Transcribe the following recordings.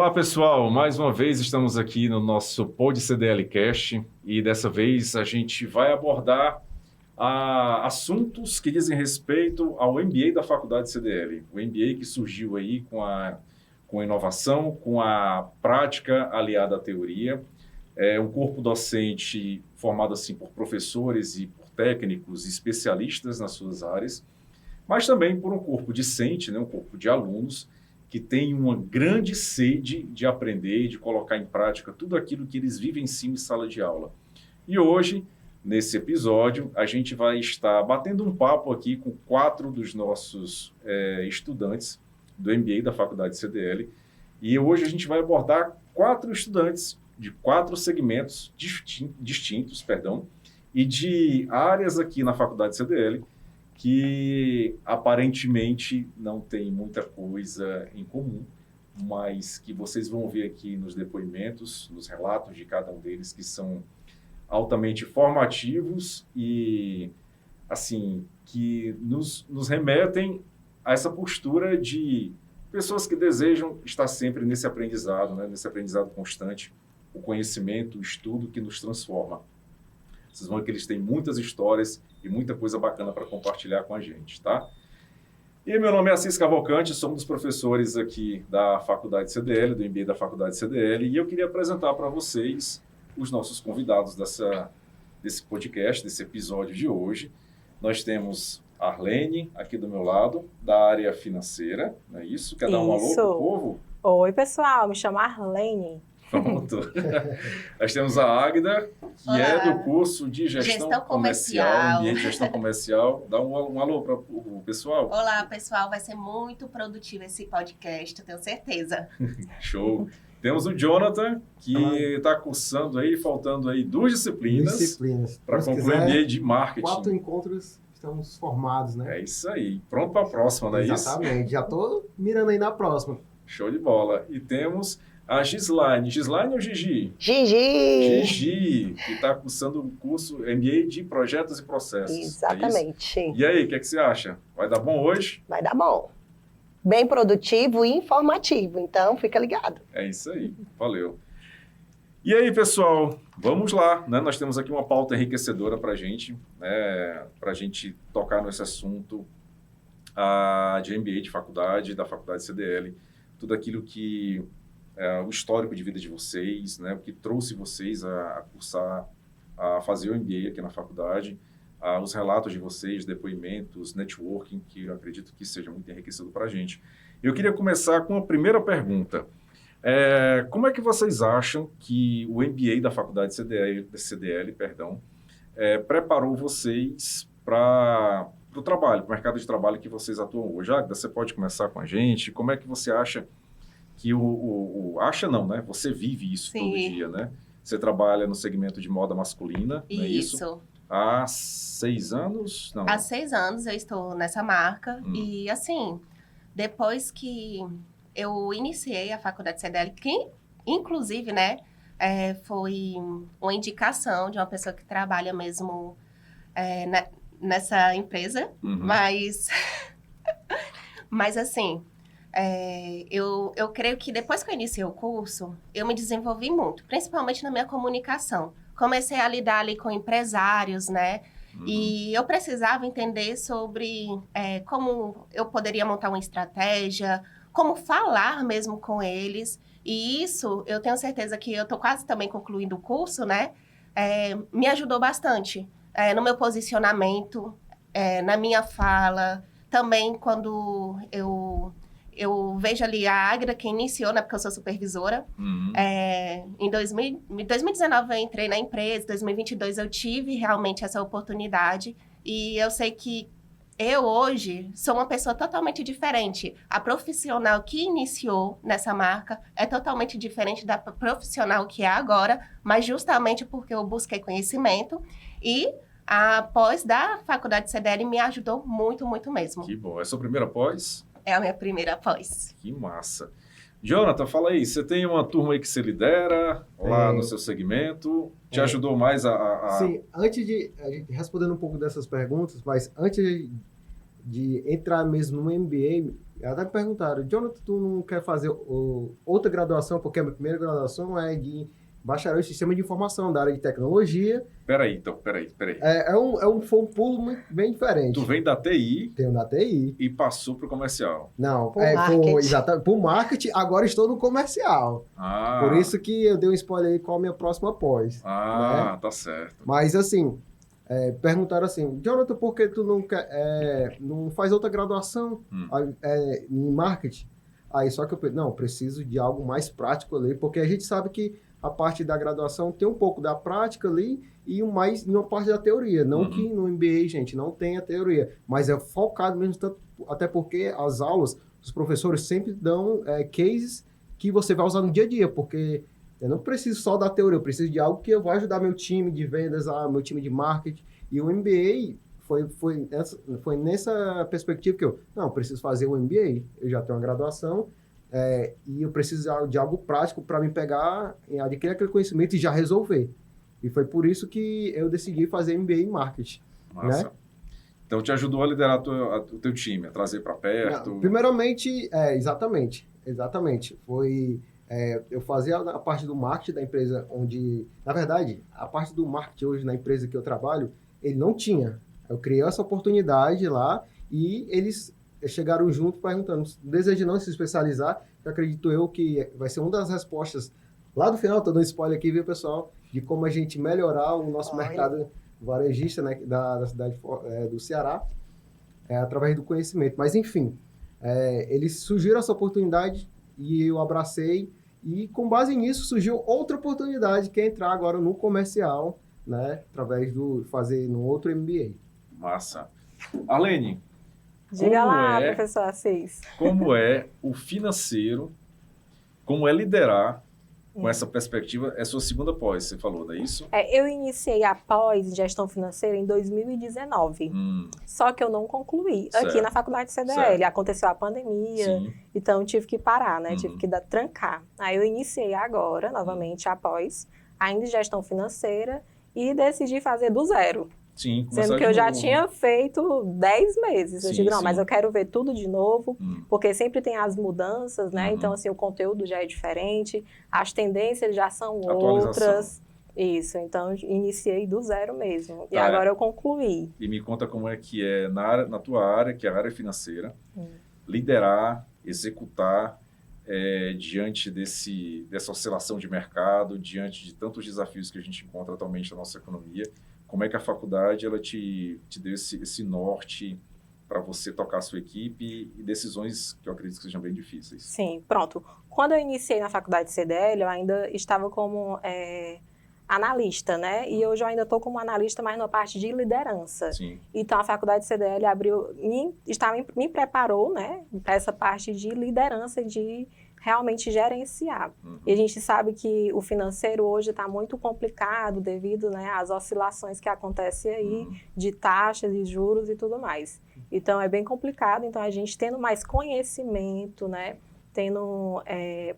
Olá pessoal, mais uma vez estamos aqui no nosso Pod CDL Cast e dessa vez a gente vai abordar assuntos que dizem respeito ao MBA da Faculdade CDL. O MBA que surgiu aí com a inovação, com a prática aliada à teoria. É um corpo docente formado assim por professores e por técnicos especialistas nas suas áreas, mas também por um corpo discente, né, um corpo de alunos que tem uma grande sede de aprender e de colocar em prática tudo aquilo que eles vivenciam em sala de aula. E hoje, nesse episódio, a gente vai estar batendo um papo aqui com 4 dos nossos estudantes do MBA da Faculdade CDL. E hoje a gente vai abordar 4 estudantes de 4 segmentos distintos, e de áreas aqui na Faculdade CDL que aparentemente não tem muita coisa em comum, mas que vocês vão ver aqui nos depoimentos, nos relatos de cada um deles, que são altamente formativos e, assim, que nos remetem a essa postura de pessoas que desejam estar sempre nesse aprendizado, né? Nesse aprendizado constante, o conhecimento, o estudo que nos transforma. Vocês vão ver que eles têm muitas histórias e muita coisa bacana para compartilhar com a gente, tá? E meu nome é Assis Cavalcante, sou um dos professores aqui da Faculdade CDL, do MBA da Faculdade CDL, e eu queria apresentar para vocês os nossos convidados desse podcast, desse episódio de hoje. Nós temos a Arlene, aqui do meu lado, da área financeira, não é isso? Quer dar um alô pro povo? Oi, pessoal, me chamo Arlene. Pronto. Nós temos a Águida, que Olá. É do curso de Gestão Comercial, Ambiente de Gestão Comercial. Dá um alô para o pessoal. Olá, pessoal. Vai ser muito produtivo esse podcast, eu tenho certeza. Show. Temos o Jonathan, que está cursando aí, faltando aí 2 disciplinas para concluir MBA de Marketing. 4 encontros estamos formados, né? É isso aí. Pronto para a próxima, não é isso? Exatamente. Já estou mirando aí na próxima. Show de bola. E temos a Gislaine. Gislaine ou Gigi? Gigi! Gigi, que está cursando o curso MBA de Projetos e Processos. Exatamente. É e aí, o que você acha? Vai dar bom hoje? Vai dar bom. Bem produtivo e informativo, então fica ligado. É isso aí. Valeu. E aí, pessoal, vamos lá, né? Nós temos aqui uma pauta enriquecedora para a gente, né? Para a gente tocar nesse assunto de MBA de faculdade, da Faculdade CDL, tudo aquilo que o histórico de vida de vocês, né, o que trouxe vocês a cursar, a fazer o MBA aqui na faculdade, os relatos de vocês, depoimentos, networking, que eu acredito que seja muito enriquecedor para a gente. Eu queria começar com a primeira pergunta. Como é que vocês acham que o MBA da Faculdade CDL, preparou vocês para o trabalho, para o mercado de trabalho que vocês atuam hoje? Agda, você pode começar com a gente? Como é que você acha que acha não, né? Você vive isso. Sim. Todo dia, né? Você trabalha no segmento de moda masculina, não é isso? Isso. Há 6 anos? Não. Há 6 anos eu estou nessa marca e, assim, depois que eu iniciei a Faculdade CDL, que, inclusive, né, foi uma indicação de uma pessoa que trabalha mesmo nessa empresa, mas assim... eu creio que depois que eu iniciei o curso, eu me desenvolvi muito, principalmente na minha comunicação. Comecei a lidar ali com empresários, né? E eu precisava entender sobre como eu poderia montar uma estratégia, como falar mesmo com eles. E isso, eu tenho certeza que eu estou quase também concluindo o curso, né? Me ajudou bastante no meu posicionamento, na minha fala. Também quando eu vejo ali a Águida, que iniciou, né, porque eu sou supervisora. Em 2019 eu entrei na empresa, em 2022 eu tive realmente essa oportunidade. E eu sei que eu hoje sou uma pessoa totalmente diferente. A profissional que iniciou nessa marca é totalmente diferente da profissional que é agora, mas justamente porque eu busquei conhecimento e a pós da Faculdade CDL me ajudou muito, muito mesmo. Que bom. É a sua primeira pós? É a minha primeira pós. Que massa. Jonathan, fala aí, você tem uma turma aí que você lidera lá no seu segmento, te ajudou mais a... Sim, antes de... respondendo um pouco dessas perguntas, mas antes de entrar mesmo no MBA, Até me perguntaram, Jonathan, tu não quer fazer outra graduação, porque a minha primeira graduação é de bacharel em sistema de informação, da área de tecnologia. Peraí. Foi um pulo bem diferente. Tu vem da TI Tenho na TI. e passou pro comercial. Não, Pro marketing. exatamente, pro marketing, agora estou no comercial. Ah, Por isso que eu dei um spoiler aí qual a minha próxima pós. Ah, tá certo. Mas assim, perguntaram assim, Jonathan, por que tu não faz outra graduação em marketing? Aí só que eu preciso de algo mais prático ali, porque a gente sabe que a parte da graduação tem um pouco da prática ali e uma parte da teoria. Não que no MBA, gente, não tenha teoria, mas é focado mesmo, tanto, até porque as aulas, os professores sempre dão cases que você vai usar no dia a dia, porque eu não preciso só da teoria, eu preciso de algo que vai ajudar meu time de vendas, meu time de marketing. E o MBA foi nessa perspectiva que eu preciso fazer o MBA, eu já tenho uma graduação, e eu preciso de algo prático para me pegar, adquirir aquele conhecimento e já resolver. E foi por isso que eu decidi fazer MBA em marketing. Massa. Né? Então te ajudou a liderar o teu time, a trazer para perto? Não, primeiramente, exatamente. Eu fazia a parte do marketing da empresa onde, na verdade, a parte do marketing hoje na empresa que eu trabalho, ele não tinha. Eu criei essa oportunidade lá e eles chegaram junto perguntando, deseja não se especializar, que acredito eu que vai ser uma das respostas lá do final, estou dando spoiler aqui, viu, pessoal, de como a gente melhorar o nosso mercado varejista, né, da cidade do Ceará, através do conhecimento. Mas, enfim, eles surgiram essa oportunidade e eu abracei, e com base nisso surgiu outra oportunidade, que é entrar agora no comercial, né, através fazer no outro MBA. Massa. Arlene, diga lá, professor Assis. Como é o financeiro, como é liderar com essa perspectiva? É sua segunda pós, você falou, não é isso? Eu iniciei a pós em gestão financeira em 2019, só que eu não concluí. Certo. Aqui na faculdade CDL, Certo. aconteceu a pandemia, Sim. então eu tive que parar, né? Tive que trancar. Aí eu iniciei agora, novamente, a pós, ainda em gestão financeira, e decidi fazer do zero. Sim, Sendo que eu já tinha feito 10 meses. Eu Sim, digo, não, sim. mas eu quero ver tudo de novo, porque sempre tem as mudanças, né? Então, assim, o conteúdo já é diferente, as tendências já são outras. Isso, então iniciei do zero mesmo. E agora eu concluí. E me conta como é que é na tua área, que é a área financeira, liderar, executar diante dessa oscilação de mercado, diante de tantos desafios que a gente encontra atualmente na nossa economia. Como é que a faculdade ela te deu esse norte para você tocar a sua equipe e decisões que eu acredito que sejam bem difíceis? Sim, pronto. Quando eu iniciei na faculdade CDL, eu ainda estava como analista, né? E hoje eu ainda estou como analista, mas na parte de liderança. Sim. Então, a faculdade CDL me preparou, né, para essa parte de liderança, de realmente gerenciar. E a gente sabe que o financeiro hoje está muito complicado devido, né, às oscilações que acontecem aí de taxas e juros e tudo mais. Então, é bem complicado. Então, a gente tendo mais conhecimento, né, tendo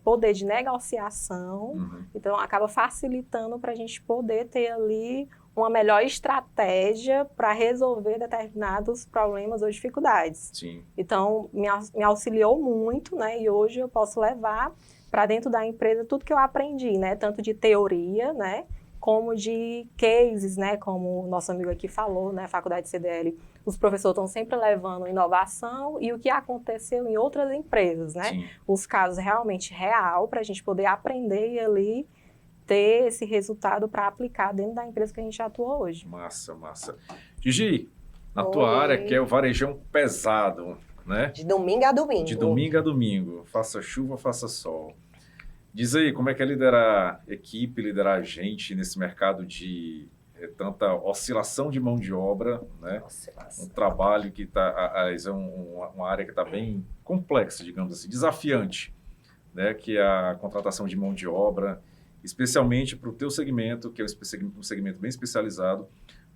poder de negociação, então acaba facilitando para a gente poder ter ali uma melhor estratégia para resolver determinados problemas ou dificuldades. Sim. Então, me auxiliou muito, né? E hoje eu posso levar para dentro da empresa tudo que eu aprendi, né? Tanto de teoria, né? Como de cases, né? Como o nosso amigo aqui falou, né? Faculdade CDL, os professores estão sempre levando inovação e o que aconteceu em outras empresas, né? Sim. Os casos realmente real para a gente poder aprender e ali ter esse resultado para aplicar dentro da empresa que a gente atua hoje. Massa, massa. Gigi, na tua área, que é o varejão pesado, né? De domingo a domingo. De domingo a domingo. Faça chuva, faça sol. Diz aí, como é que é liderar equipe, liderar gente nesse mercado de tanta oscilação de mão de obra, né? Um trabalho que é uma área que está bem complexa, digamos assim, desafiante, né? Que é a contratação de mão de obra, especialmente para o teu segmento, que é um segmento bem especializado.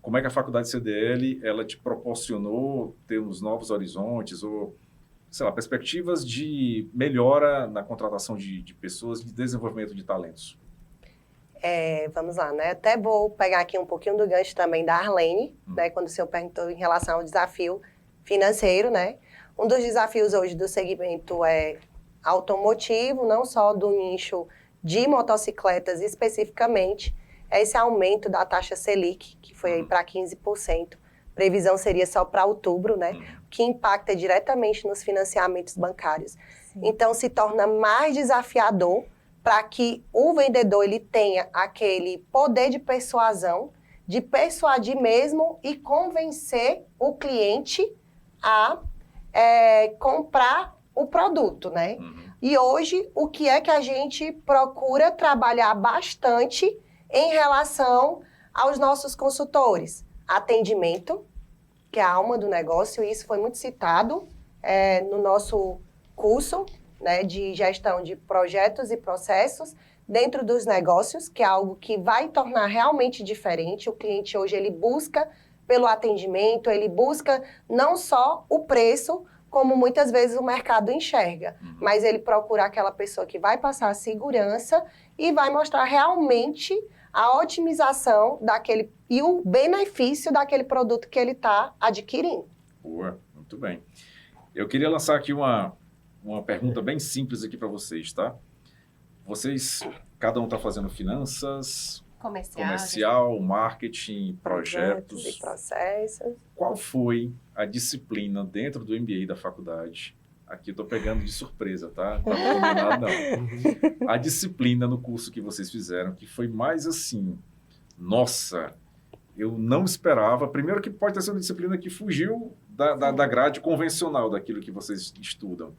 Como é que a faculdade CDL ela te proporcionou ter uns novos horizontes ou, sei lá, perspectivas de melhora na contratação de pessoas, de desenvolvimento de talentos? Vamos lá, né? Até vou pegar aqui um pouquinho do gancho também da Arlene, né? Quando o senhor perguntou em relação ao desafio financeiro, né? Um dos desafios hoje do segmento automotivo, não só do nicho de motocicletas especificamente, é esse aumento da taxa Selic, que foi aí para 15%. Previsão seria só para outubro, né? Que impacta diretamente nos financiamentos bancários. Sim. Então, se torna mais desafiador para que o vendedor ele tenha aquele poder de persuasão, de persuadir mesmo e convencer o cliente a comprar o produto, né? E hoje, o que é que a gente procura trabalhar bastante em relação aos nossos consultores? Atendimento, que é a alma do negócio, e isso foi muito citado no nosso curso, né, de gestão de projetos e processos dentro dos negócios, que é algo que vai tornar realmente diferente. O cliente hoje, ele busca pelo atendimento, ele busca não só o preço, como muitas vezes o mercado enxerga, mas ele procura aquela pessoa que vai passar a segurança e vai mostrar realmente a otimização daquele e o benefício daquele produto que ele está adquirindo. Boa, muito bem. Eu queria lançar aqui uma pergunta bem simples aqui para vocês, tá? Vocês, cada um está fazendo finanças, comercial, marketing, projetos e processos. Qual foi a disciplina dentro do MBA da faculdade? Aqui eu estou pegando de surpresa, tá? Não está combinado, não. A disciplina no curso que vocês fizeram, que foi mais assim, nossa, eu não esperava. Primeiro que pode ter sido uma disciplina que fugiu da grade convencional daquilo que vocês estudam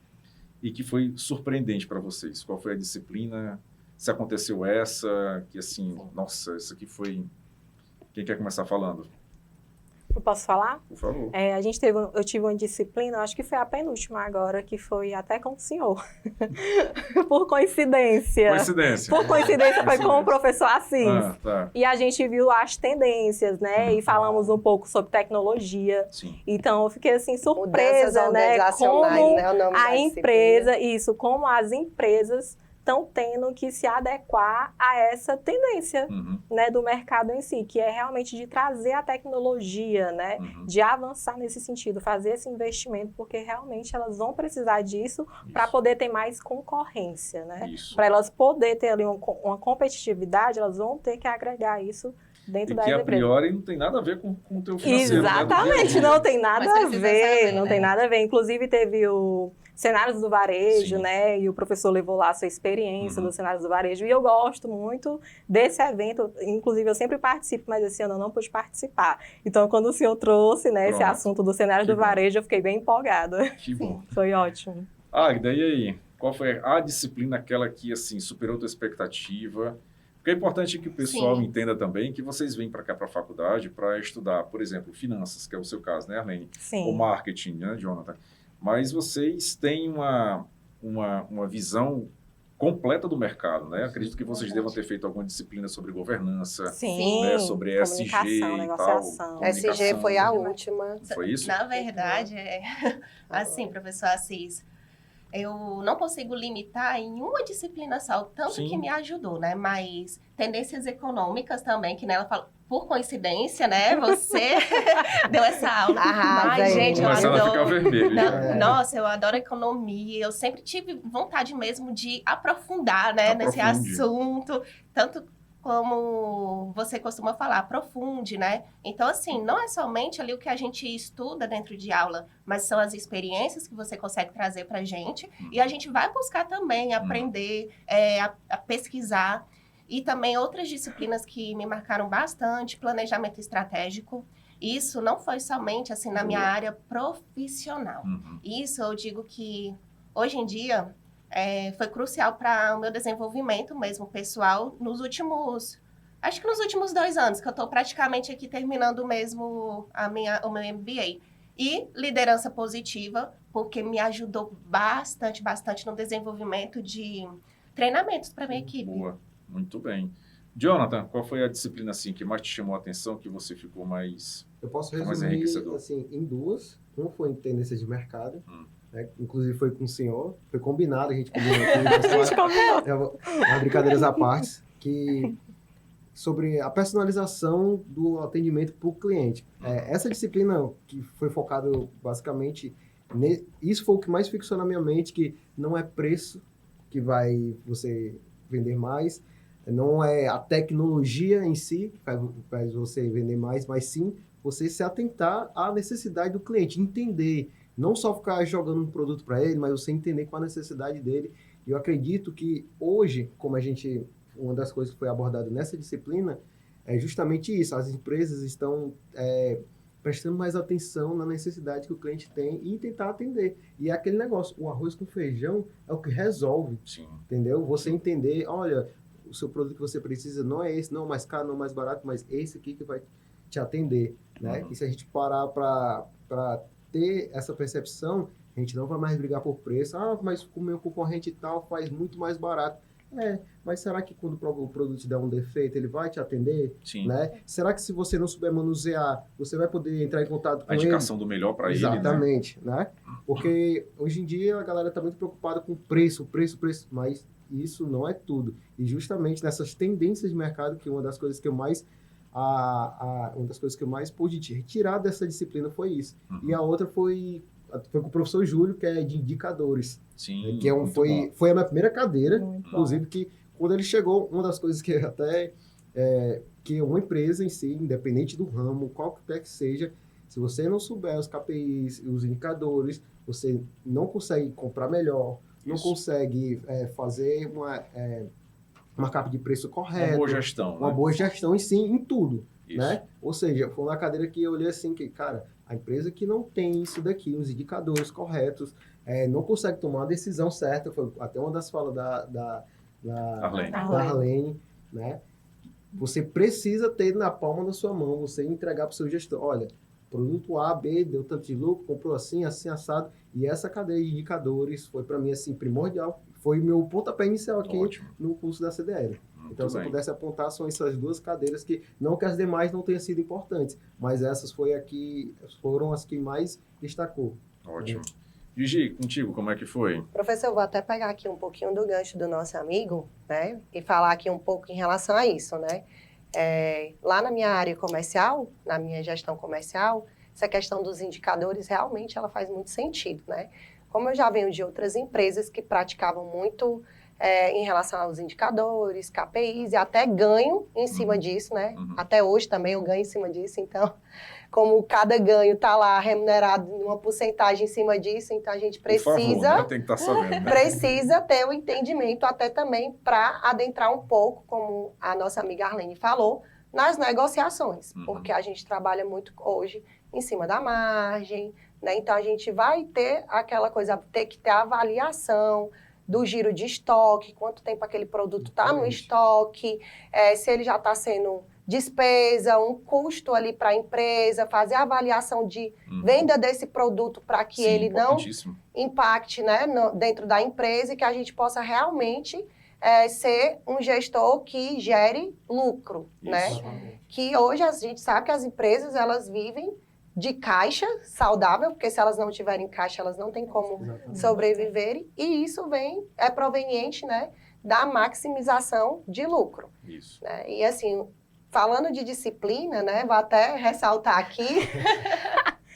e que foi surpreendente para vocês. Qual foi a disciplina? Se aconteceu essa, que assim, nossa, isso aqui foi... Quem quer começar falando? Eu posso falar? Por favor. Eu tive uma disciplina, acho que foi a penúltima agora, que foi até com o senhor. Por coincidência. Por coincidência foi com o professor Assis. Tá. E a gente viu as tendências, né? E falamos um pouco sobre tecnologia. Sim. Então, eu fiquei assim, surpresa, né? Como a empresa, como as empresas estão tendo que se adequar a essa tendência, né, do mercado em si, que é realmente de trazer a tecnologia, né, de avançar nesse sentido, fazer esse investimento, porque realmente elas vão precisar disso para poder ter mais concorrência, né? Para elas poderem ter ali uma competitividade, elas vão ter que agregar isso dentro da empresa. Que a priori não tem nada a ver com o teu financeiro. Exatamente, né? Não tem nada a ver, não tem nada a ver. Inclusive teve o Cenários do Varejo, né? E o professor levou lá a sua experiência dos Cenários do Varejo. E eu gosto muito desse evento. Inclusive, eu sempre participo, mas esse ano eu não pude participar. Então, quando o senhor trouxe, né, esse assunto do Cenários do Varejo, eu fiquei bem empolgada. Que bom. Foi ótimo. E daí aí? Qual foi a disciplina aquela que, assim, superou a tua expectativa? Porque é importante que o pessoal entenda também que vocês vêm para cá, para a faculdade, para estudar, por exemplo, finanças, que é o seu caso, né, Arlene? Sim. Ou marketing, né, Jonathan? Mas vocês têm uma visão completa do mercado, né? Acredito que vocês devam ter feito alguma disciplina sobre governança, né? Sobre ESG e tal. ESG foi a última. Foi isso? Na verdade, assim, professor Assis, eu não consigo limitar em uma disciplina só, tanto que me ajudou, né? Mas tendências econômicas também, que nela fala, por coincidência, né? Você deu essa aula. Mas, gente, eu adoro. Ficar vermelho. Nossa, eu adoro economia. Eu sempre tive vontade mesmo de aprofundar, né? Nesse assunto. Tanto como você costuma falar, aprofunde, né? Então, assim, não é somente ali o que a gente estuda dentro de aula, mas são as experiências que você consegue trazer pra gente. E a gente vai buscar também aprender, a pesquisar. E também outras disciplinas que me marcaram bastante, planejamento estratégico. Isso não foi somente, assim, na minha área profissional. Isso eu digo que, hoje em dia, foi crucial para o meu desenvolvimento mesmo pessoal acho que nos últimos 2 anos, que eu estou praticamente aqui terminando mesmo o meu MBA. E liderança positiva, porque me ajudou bastante no desenvolvimento de treinamentos para minha equipe. Boa, muito bem. Jonathan, qual foi a disciplina assim, que mais te chamou a atenção, que você ficou mais Eu posso resumir assim, em 2. Uma foi em tendência de mercado, né? Inclusive foi com o senhor, foi combinado, a gente combinou aqui, brincadeiras à parte, que sobre a personalização do atendimento para o cliente. Essa disciplina que foi focada basicamente Isso foi o que mais fixou na minha mente, que não é preço que vai você vender mais, não é a tecnologia em si que faz você vender mais, mas sim você se atentar à necessidade do cliente, entender, não só ficar jogando um produto para ele, mas você entender qual a necessidade dele. E eu acredito que hoje, uma das coisas que foi abordada nessa disciplina é justamente isso, as empresas estão prestando mais atenção na necessidade que o cliente tem e tentar atender. E é aquele negócio, o arroz com feijão é o que resolve, Sim. entendeu? Você entender, olha, o seu produto que você precisa não é esse, não mais caro, não mais barato, mas esse aqui que vai te atender, né? E se a gente parar para ter essa percepção, a gente não vai mais brigar por preço. Ah, mas o meu concorrente tal faz muito mais barato. Mas será que quando o produto der um defeito, ele vai te atender? Sim. Né? Será que se você não souber manusear, você vai poder entrar em contato com A ele? indicação do melhor para ele, né? Exatamente, né? Porque hoje em dia a galera está muito preocupada com preço, mas isso não é tudo. E justamente nessas tendências de mercado, que uma das coisas que eu mais pude retirar dessa disciplina foi isso. E a outra foi com o professor Júlio, que é de indicadores. Sim, Que foi a minha primeira cadeira, Muito inclusive, que quando ele chegou, uma das coisas que até que uma empresa em si, independente do ramo, qualquer que seja, se você não souber os KPIs e os indicadores, você não consegue comprar melhor, não consegue fazer uma capa de preço correta. Uma boa gestão. Uma boa gestão em tudo. Isso. Né? Ou seja, foi uma cadeira que eu olhei assim, que, cara, a empresa que não tem isso daqui, os indicadores corretos, não consegue tomar a decisão certa, foi até uma das falas da Arlene, né? Você precisa ter na palma da sua mão, você entregar para o seu gestor, olha, produto A, B, deu tanto de lucro, comprou assim, assado, e essa cadeia de indicadores foi para mim, assim, primordial, foi meu pontapé inicial aqui no curso da CDL. Então, se eu pudesse apontar, são essas duas cadeiras que, não que as demais não tenham sido importantes, mas essas foram as que mais destacou. Ótimo. Gigi, contigo, como é que foi? Professor, eu vou até pegar aqui um pouquinho do gancho do nosso amigo, né? E falar aqui um pouco em relação a isso, né? Lá na minha área comercial, na minha gestão comercial, essa questão dos indicadores, realmente, ela faz muito sentido, né? Como eu já venho de outras empresas que praticavam muito em relação aos indicadores, KPIs, e até ganho em cima disso, né? Até hoje também eu ganho em cima disso, então, como cada ganho está lá remunerado uma porcentagem em cima disso, então a gente precisa... Por favor, né? Tem que estar sabendo, né? Precisa ter o entendimento até também para adentrar um pouco, como a nossa amiga Arlene falou, nas negociações, porque a gente trabalha muito hoje em cima da margem, né? Então a gente vai ter aquela coisa, ter que ter a avaliação do giro de estoque, quanto tempo aquele produto está no estoque, se ele já está sendo despesa, um custo ali para a empresa, fazer a avaliação de venda desse produto para que ele não impacte, né, dentro da empresa e que a gente possa realmente ser um gestor que gere lucro, né? Que hoje a gente sabe que as empresas, elas vivem de caixa saudável, porque se elas não tiverem caixa, elas não têm como sobreviver, e isso é proveniente, né, da maximização de lucro. Isso. Né? E assim, falando de disciplina, né, vou até ressaltar aqui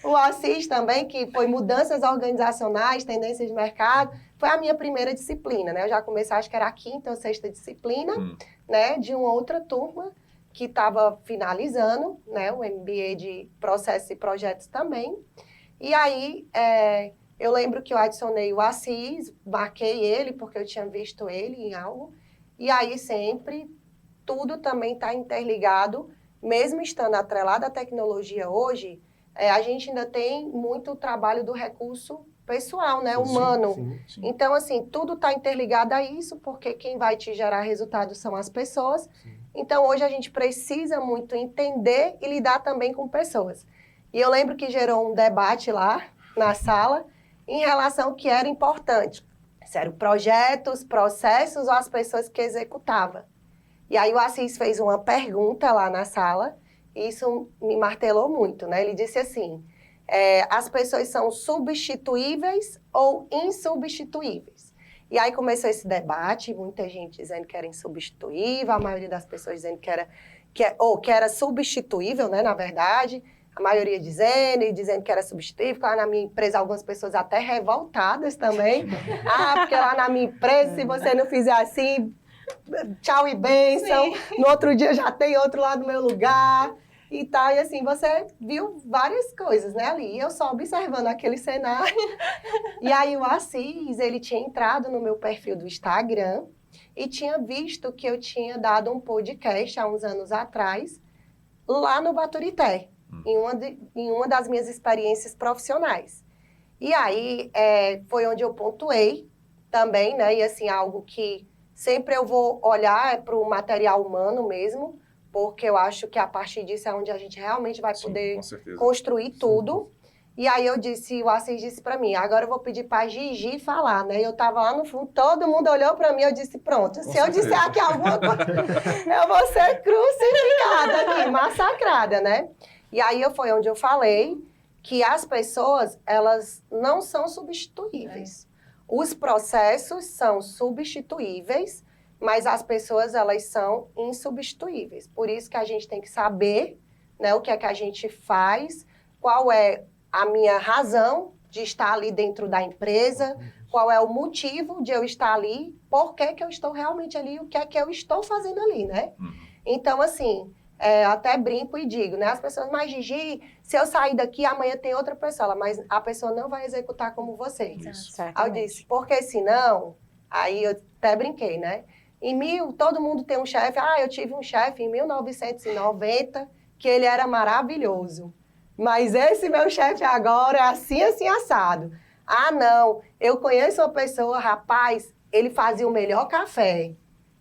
o Assis também, que foi mudanças organizacionais, tendências de mercado, foi a minha primeira disciplina, né? Eu já comecei, acho que era a 5ª ou 6ª disciplina, né, de uma outra turma, que estava finalizando, né, o MBA de Processos e Projetos também. E aí, eu lembro que eu adicionei o Assis, marquei ele, porque eu tinha visto ele em algo. E aí, sempre, tudo também está interligado, mesmo estando atrelado à tecnologia hoje, a gente ainda tem muito trabalho do recurso pessoal, né, humano. Sim. Então, assim, tudo está interligado a isso, porque quem vai te gerar resultados são as pessoas. Então, hoje a gente precisa muito entender e lidar também com pessoas. E eu lembro que gerou um debate lá na sala em relação ao que era importante. Se eram projetos, processos ou as pessoas que executavam. E aí o Assis fez uma pergunta lá na sala e isso me martelou muito, né? Ele disse assim, as pessoas são substituíveis ou insubstituíveis? E aí começou esse debate, muita gente dizendo que era insubstituível, a maioria das pessoas dizendo que era substituível, né, na verdade. A maioria dizendo que era substituível, que lá na minha empresa algumas pessoas até revoltadas também. Porque lá na minha empresa, se você não fizer assim, tchau e bênção. Sim. No outro dia já tem outro lá no meu lugar e tal. E assim, você viu várias coisas, né, ali. E eu só observando aquele cenário. E aí o Assis, ele tinha entrado no meu perfil do Instagram e tinha visto que eu tinha dado um podcast há uns anos atrás, lá no Baturité, em uma das minhas experiências profissionais. E aí foi onde eu pontuei também, né? E assim, algo que sempre eu vou olhar para o material humano mesmo, porque eu acho que a partir disso é onde a gente realmente vai poder construir tudo. E aí o Assis disse para mim, agora eu vou pedir para a Gigi falar, né? Eu estava lá no fundo, todo mundo olhou para mim, eu disse, pronto, se eu disser aqui alguma coisa, eu vou ser crucificada aqui, massacrada, né? E aí foi onde eu falei que as pessoas, elas não são substituíveis. Os processos são substituíveis, mas as pessoas, elas são insubstituíveis. Por isso que a gente tem que saber, né, o que é que a gente faz, qual é a minha razão de estar ali dentro da empresa, qual é o motivo de eu estar ali, por que que eu estou realmente ali, o que é que eu estou fazendo ali, né? Então, assim, até brinco e digo, né? As pessoas, mas Gigi, se eu sair daqui, amanhã tem outra pessoa, mas a pessoa não vai executar como você. Aí eu disse, porque senão, aí eu até brinquei, né? Todo mundo tem um chefe, eu tive um chefe em 1990, que ele era maravilhoso. Mas esse meu chefe agora é assim, assim, assado. Não, eu conheço uma pessoa, rapaz, ele fazia o melhor café.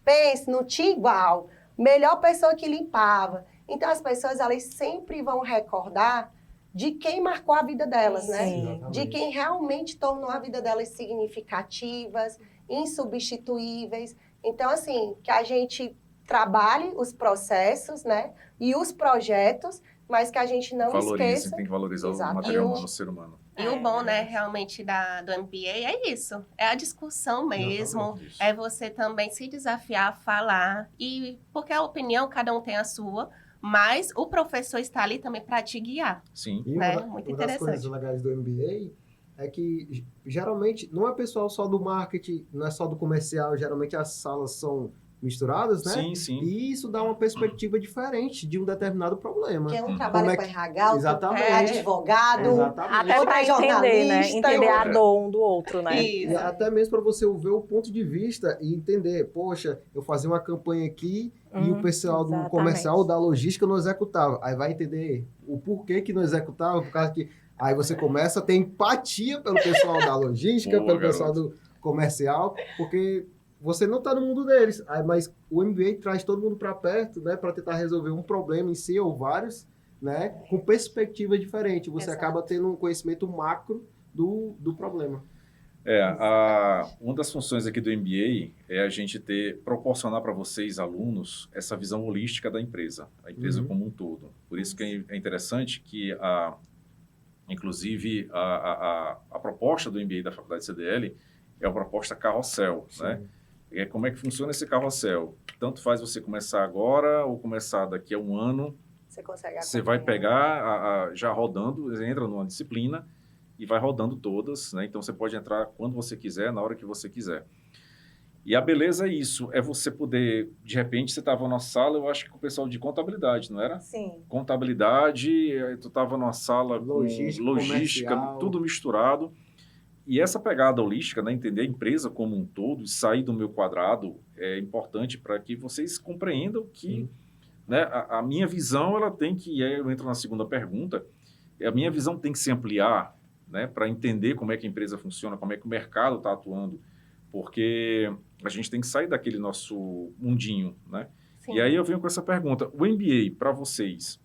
Pense, não tinha igual. Melhor pessoa que limpava. Então, as pessoas, elas sempre vão recordar de quem marcou a vida delas, né? Sim. De quem realmente tornou a vida delas significativas, insubstituíveis. Então, assim, que a gente trabalhe os processos, né? E os projetos, mas que a gente não esqueça. Tem que valorizar o material humano, o ser humano. E o bom, né, realmente do MBA é isso. É a discussão mesmo. É você também se desafiar a falar. E porque a opinião, cada um tem a sua, mas o professor está ali também para te guiar. Sim. E Muito uma das coisas legais do MBA é que, geralmente, não é pessoal só do marketing, não é só do comercial. Geralmente, as salas são misturadas, né? Sim, sim. E isso dá uma perspectiva diferente de um determinado problema. Que um trabalha com RH, Exatamente. advogado, Exatamente. Até para entender, né? jornalista, Entender a dor um do outro, né? E até mesmo para você ver o ponto de vista e entender, poxa, eu fazia uma campanha aqui e o pessoal do comercial, da logística, não executava. Aí vai entender o porquê que não executava, por causa que aí você começa a ter empatia pelo pessoal da logística, pelo pessoal do comercial, porque você não está no mundo deles. Aí, mas o MBA traz todo mundo para perto, né, para tentar resolver um problema em si ou vários, né, com perspectiva diferente. Você acaba tendo um conhecimento macro do problema. Uma das funções aqui do MBA é a gente proporcionar para vocês, alunos, essa visão holística da empresa, a empresa como um todo. Por isso que é interessante que, inclusive, a proposta do MBA da Faculdade CDL é uma proposta carrossel, né? Como é que funciona esse carrossel? Tanto faz você começar agora ou começar daqui a um ano, você vai pegar, já rodando, entra numa disciplina e vai rodando todas, né? Então, você pode entrar quando você quiser, na hora que você quiser. E a beleza é isso, é você poder, de repente, você estava na sala, eu acho que com o pessoal de contabilidade, não era? Sim. Contabilidade, tu estava numa sala logística, tudo misturado. E essa pegada holística, né, entender a empresa como um todo, sair do meu quadrado, é importante para que vocês compreendam que, né, a minha visão, ela tem que, e aí eu entro na segunda pergunta, a minha visão tem que se ampliar, né, para entender como é que a empresa funciona, como é que o mercado está atuando, porque a gente tem que sair daquele nosso mundinho, né? Sim. E aí eu venho com essa pergunta, o MBA para vocês,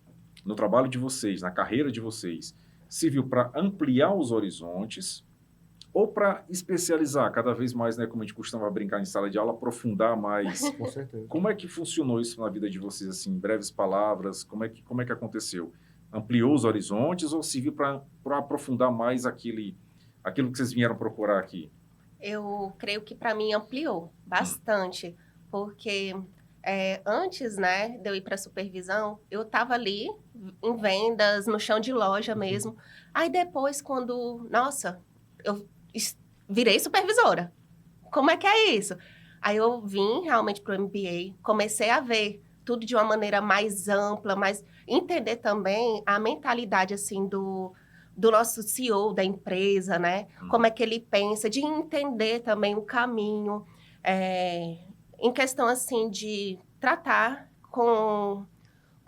no trabalho de vocês, na carreira de vocês, serviu para ampliar os horizontes, ou para especializar cada vez mais, né, como a gente costuma brincar em sala de aula, aprofundar mais? Com certeza. Como é que funcionou isso na vida de vocês, assim, em breves palavras? Como é que aconteceu? Ampliou os horizontes ou serviu para aprofundar mais aquilo que vocês vieram procurar aqui? Eu creio que para mim ampliou bastante, porque Antes, né, de eu ir para supervisão, eu estava ali em vendas, no chão de loja mesmo. Aí depois, nossa, eu virei supervisora. Como é que é isso? Aí eu vim realmente para o MBA, comecei a ver tudo de uma maneira mais ampla, mas entender também a mentalidade, assim, do nosso CEO da empresa, né? Como é que ele pensa, de entender também o caminho, em questão, assim, de tratar com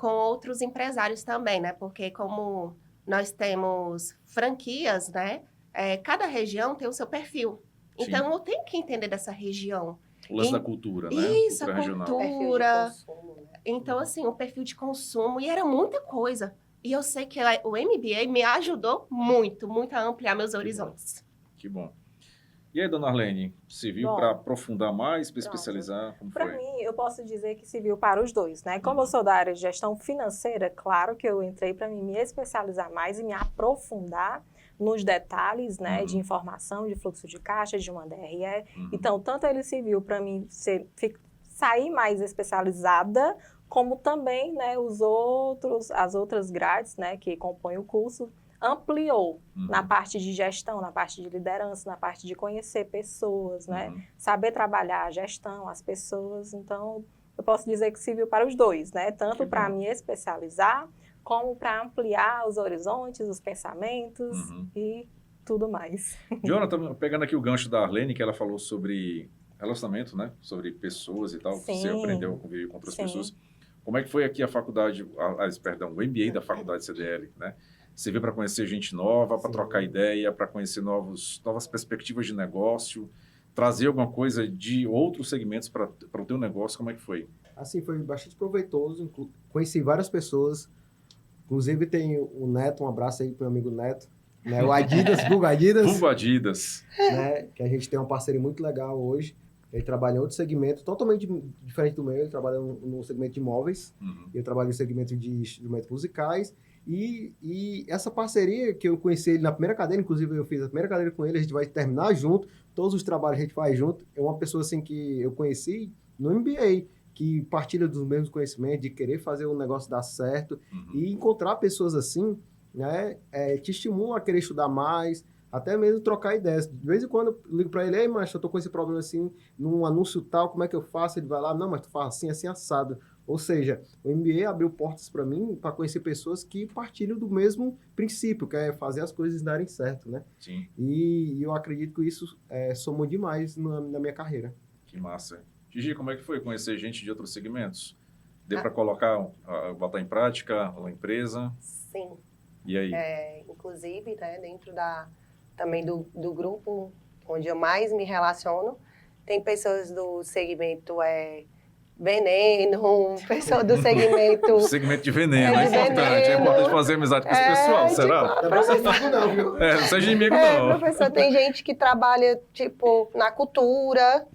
outros empresários também, né? Porque como nós temos franquias, né? Cada região tem o seu perfil. Então, Sim. eu tenho que entender dessa região. O lance da cultura, né? Isso, Cultura a regional. cultura. Perfil de consumo, né? Então, assim, o perfil de consumo, e era muita coisa. E eu sei que o MBA me ajudou muito, muito a ampliar meus horizontes. Que bom. E aí, dona Arlene, serviu Bom, para aprofundar mais, para pronto. especializar? Como Para foi? mim, eu posso dizer que serviu para os dois, né? Como eu sou da área de gestão financeira, claro que eu entrei para me especializar mais e me aprofundar nos detalhes, né, de informação, de fluxo de caixa, de uma DRE. Então, tanto ele serviu para mim sair mais especializada, como também, né, as outras grades, né, que compõem o curso, ampliou na parte de gestão, na parte de liderança, na parte de conhecer pessoas, né, saber trabalhar a gestão, as pessoas. Então, eu posso dizer que serviu para os dois, né, tanto para me especializar, como para ampliar os horizontes, os pensamentos e tudo mais. Jonathan, pegando aqui o gancho da Arlene, que ela falou sobre relacionamento, né? Sobre pessoas e tal, que você aprendeu a conviver com outras pessoas. Como é que foi aqui a faculdade, o MBA da faculdade CDL, né? Você veio para conhecer gente nova, para trocar ideia, para conhecer novas perspectivas de negócio, trazer alguma coisa de outros segmentos para o teu negócio, como é que foi? Assim, foi bastante proveitoso, conheci várias pessoas, inclusive tem o Neto, um abraço aí pro meu amigo Neto, né? O Adidas, Vulgo Adidas. Vulgo Adidas. Né? Que a gente tem uma parceria muito legal hoje. Ele trabalha em outro segmento, totalmente diferente do meu. Ele trabalha no segmento de imóveis, eu trabalho no segmento de instrumentos musicais. E essa parceria que eu conheci ele na primeira cadeira, inclusive eu fiz a primeira cadeira com ele, a gente vai terminar junto, todos os trabalhos a gente faz junto. É uma pessoa assim que eu conheci no MBA, que partilha dos mesmos conhecimentos, de querer fazer o negócio dar certo. E encontrar pessoas assim, né, te estimula a querer estudar mais, até mesmo trocar ideias. De vez em quando eu ligo para ele, ei, macho, eu tô com esse problema assim, num anúncio tal, como é que eu faço? Ele vai lá, não, mas tu faz assim, assim, assado. Ou seja, o MBA abriu portas para mim, para conhecer pessoas que partilham do mesmo princípio, que é fazer as coisas darem certo, né? Sim. E eu acredito que isso somou demais na minha carreira. Que massa. Gigi, como é que foi conhecer gente de outros segmentos? Deu para colocar, botar em prática a empresa? Sim. E aí? Inclusive, né, dentro também do grupo onde eu mais me relaciono, tem pessoas do segmento veneno, pessoa do segmento... O segmento de veneno é importante. É importante fazer amizade com esse pessoal, será? Não é pra ser inimigo não, viu? Não seja inimigo não. Professor, tem gente que trabalha, tipo, na cultura,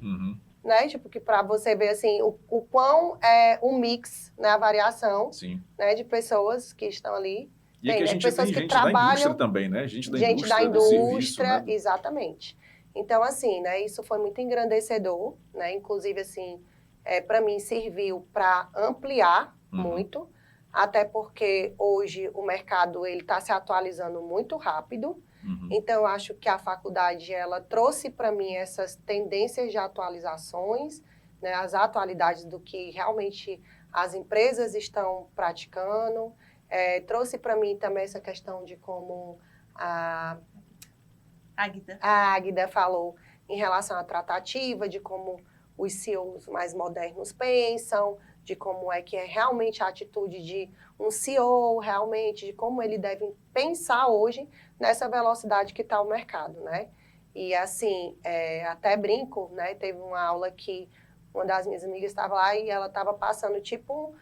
né? Tipo, que para você ver, assim, o quão é o mix, né? A variação, né? De pessoas que estão ali. E aqui a gente pessoas tem que gente trabalham, da indústria também, né? Gente da indústria, do serviço, né? Exatamente. Então, assim, né? Isso foi muito engrandecedor, né? Inclusive, assim, para mim serviu para ampliar muito, até porque hoje o mercado ele está se atualizando muito rápido. Então, eu acho que a faculdade ela trouxe para mim essas tendências de atualizações, né? As atualidades do que realmente as empresas estão praticando. Trouxe para mim também essa questão de como a Águida falou em relação à tratativa, de como os CEOs mais modernos pensam, de como é que é realmente a atitude de um CEO, realmente, de como ele deve pensar hoje nessa velocidade que está o mercado, né? E assim, até brinco, né? Teve uma aula que uma das minhas amigas estava lá e ela estava passando tipo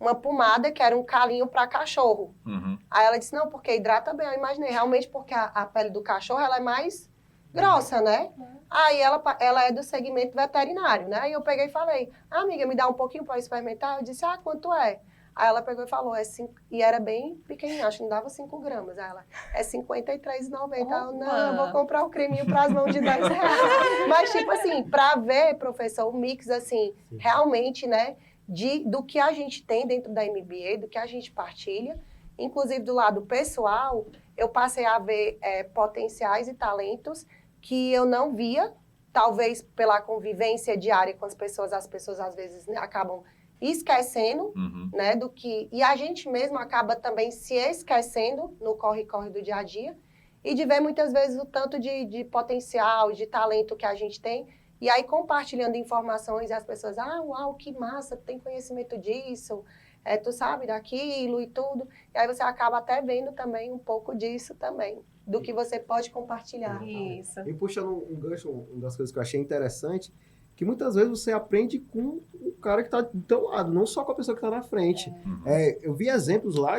uma pomada que era um calinho para cachorro. Aí ela disse, não, porque hidrata bem. Eu imaginei, realmente, porque a pele do cachorro ela é mais grossa, né? Aí ela é do segmento veterinário, né? Aí eu peguei e falei, amiga, me dá um pouquinho para experimentar? Eu disse, quanto é? Aí ela pegou e falou, e era bem pequenininha, acho que não dava 5 gramas. Aí ela, é R$53,90. Eu, não, eu vou comprar o creminho para as mãos de R$10. Mas, tipo assim, para ver, professor, o mix, assim, realmente, né, do que a gente tem dentro da MBA, do que a gente partilha, inclusive do lado pessoal, eu passei a ver potenciais e talentos que eu não via, talvez pela convivência diária com as pessoas às vezes, né, acabam esquecendo, né, do que... E a gente mesmo acaba também se esquecendo no corre-corre do dia a dia e de ver muitas vezes o tanto de potencial, de talento que a gente tem. E aí, compartilhando informações, e as pessoas, uau, que massa, tu tem conhecimento disso, tu sabe daquilo e tudo. E aí você acaba até vendo também um pouco disso também, do que você pode compartilhar. Isso. E puxando um gancho, uma das coisas que eu achei interessante, que muitas vezes você aprende com o cara que está do teu lado, não só com a pessoa que está na frente. Eu vi exemplos lá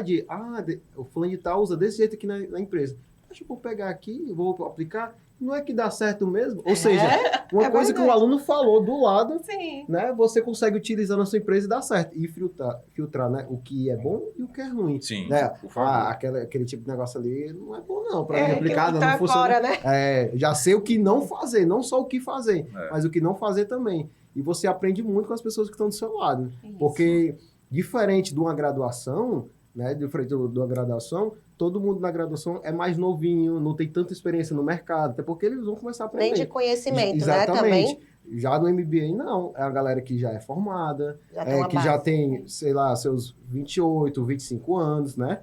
o fulano de tal usa desse jeito aqui na empresa. Deixa eu pegar aqui, vou aplicar. Não é que dá certo mesmo? Ou seja, uma coisa que o aluno falou do lado, né, você consegue utilizar na sua empresa e dá certo. E filtrar, né, o que é bom e o que é ruim. Sim, né? por favor. Aquele tipo de negócio ali não é bom não, para mim aplicado, tá não funciona. fora, né? Já sei o que não fazer, não só o que fazer, mas o que não fazer também. E você aprende muito com as pessoas que estão do seu lado. Isso. Porque, diferente de uma graduação, né, diferente de uma graduação, todo mundo na graduação é mais novinho, não tem tanta experiência no mercado, até porque eles vão começar a aprender. Nem de conhecimento, Exatamente. né, também. Já no MBA, não. É a galera que já é formada, Já tem uma que base. já tem, sei lá, seus 28, 25 anos, né?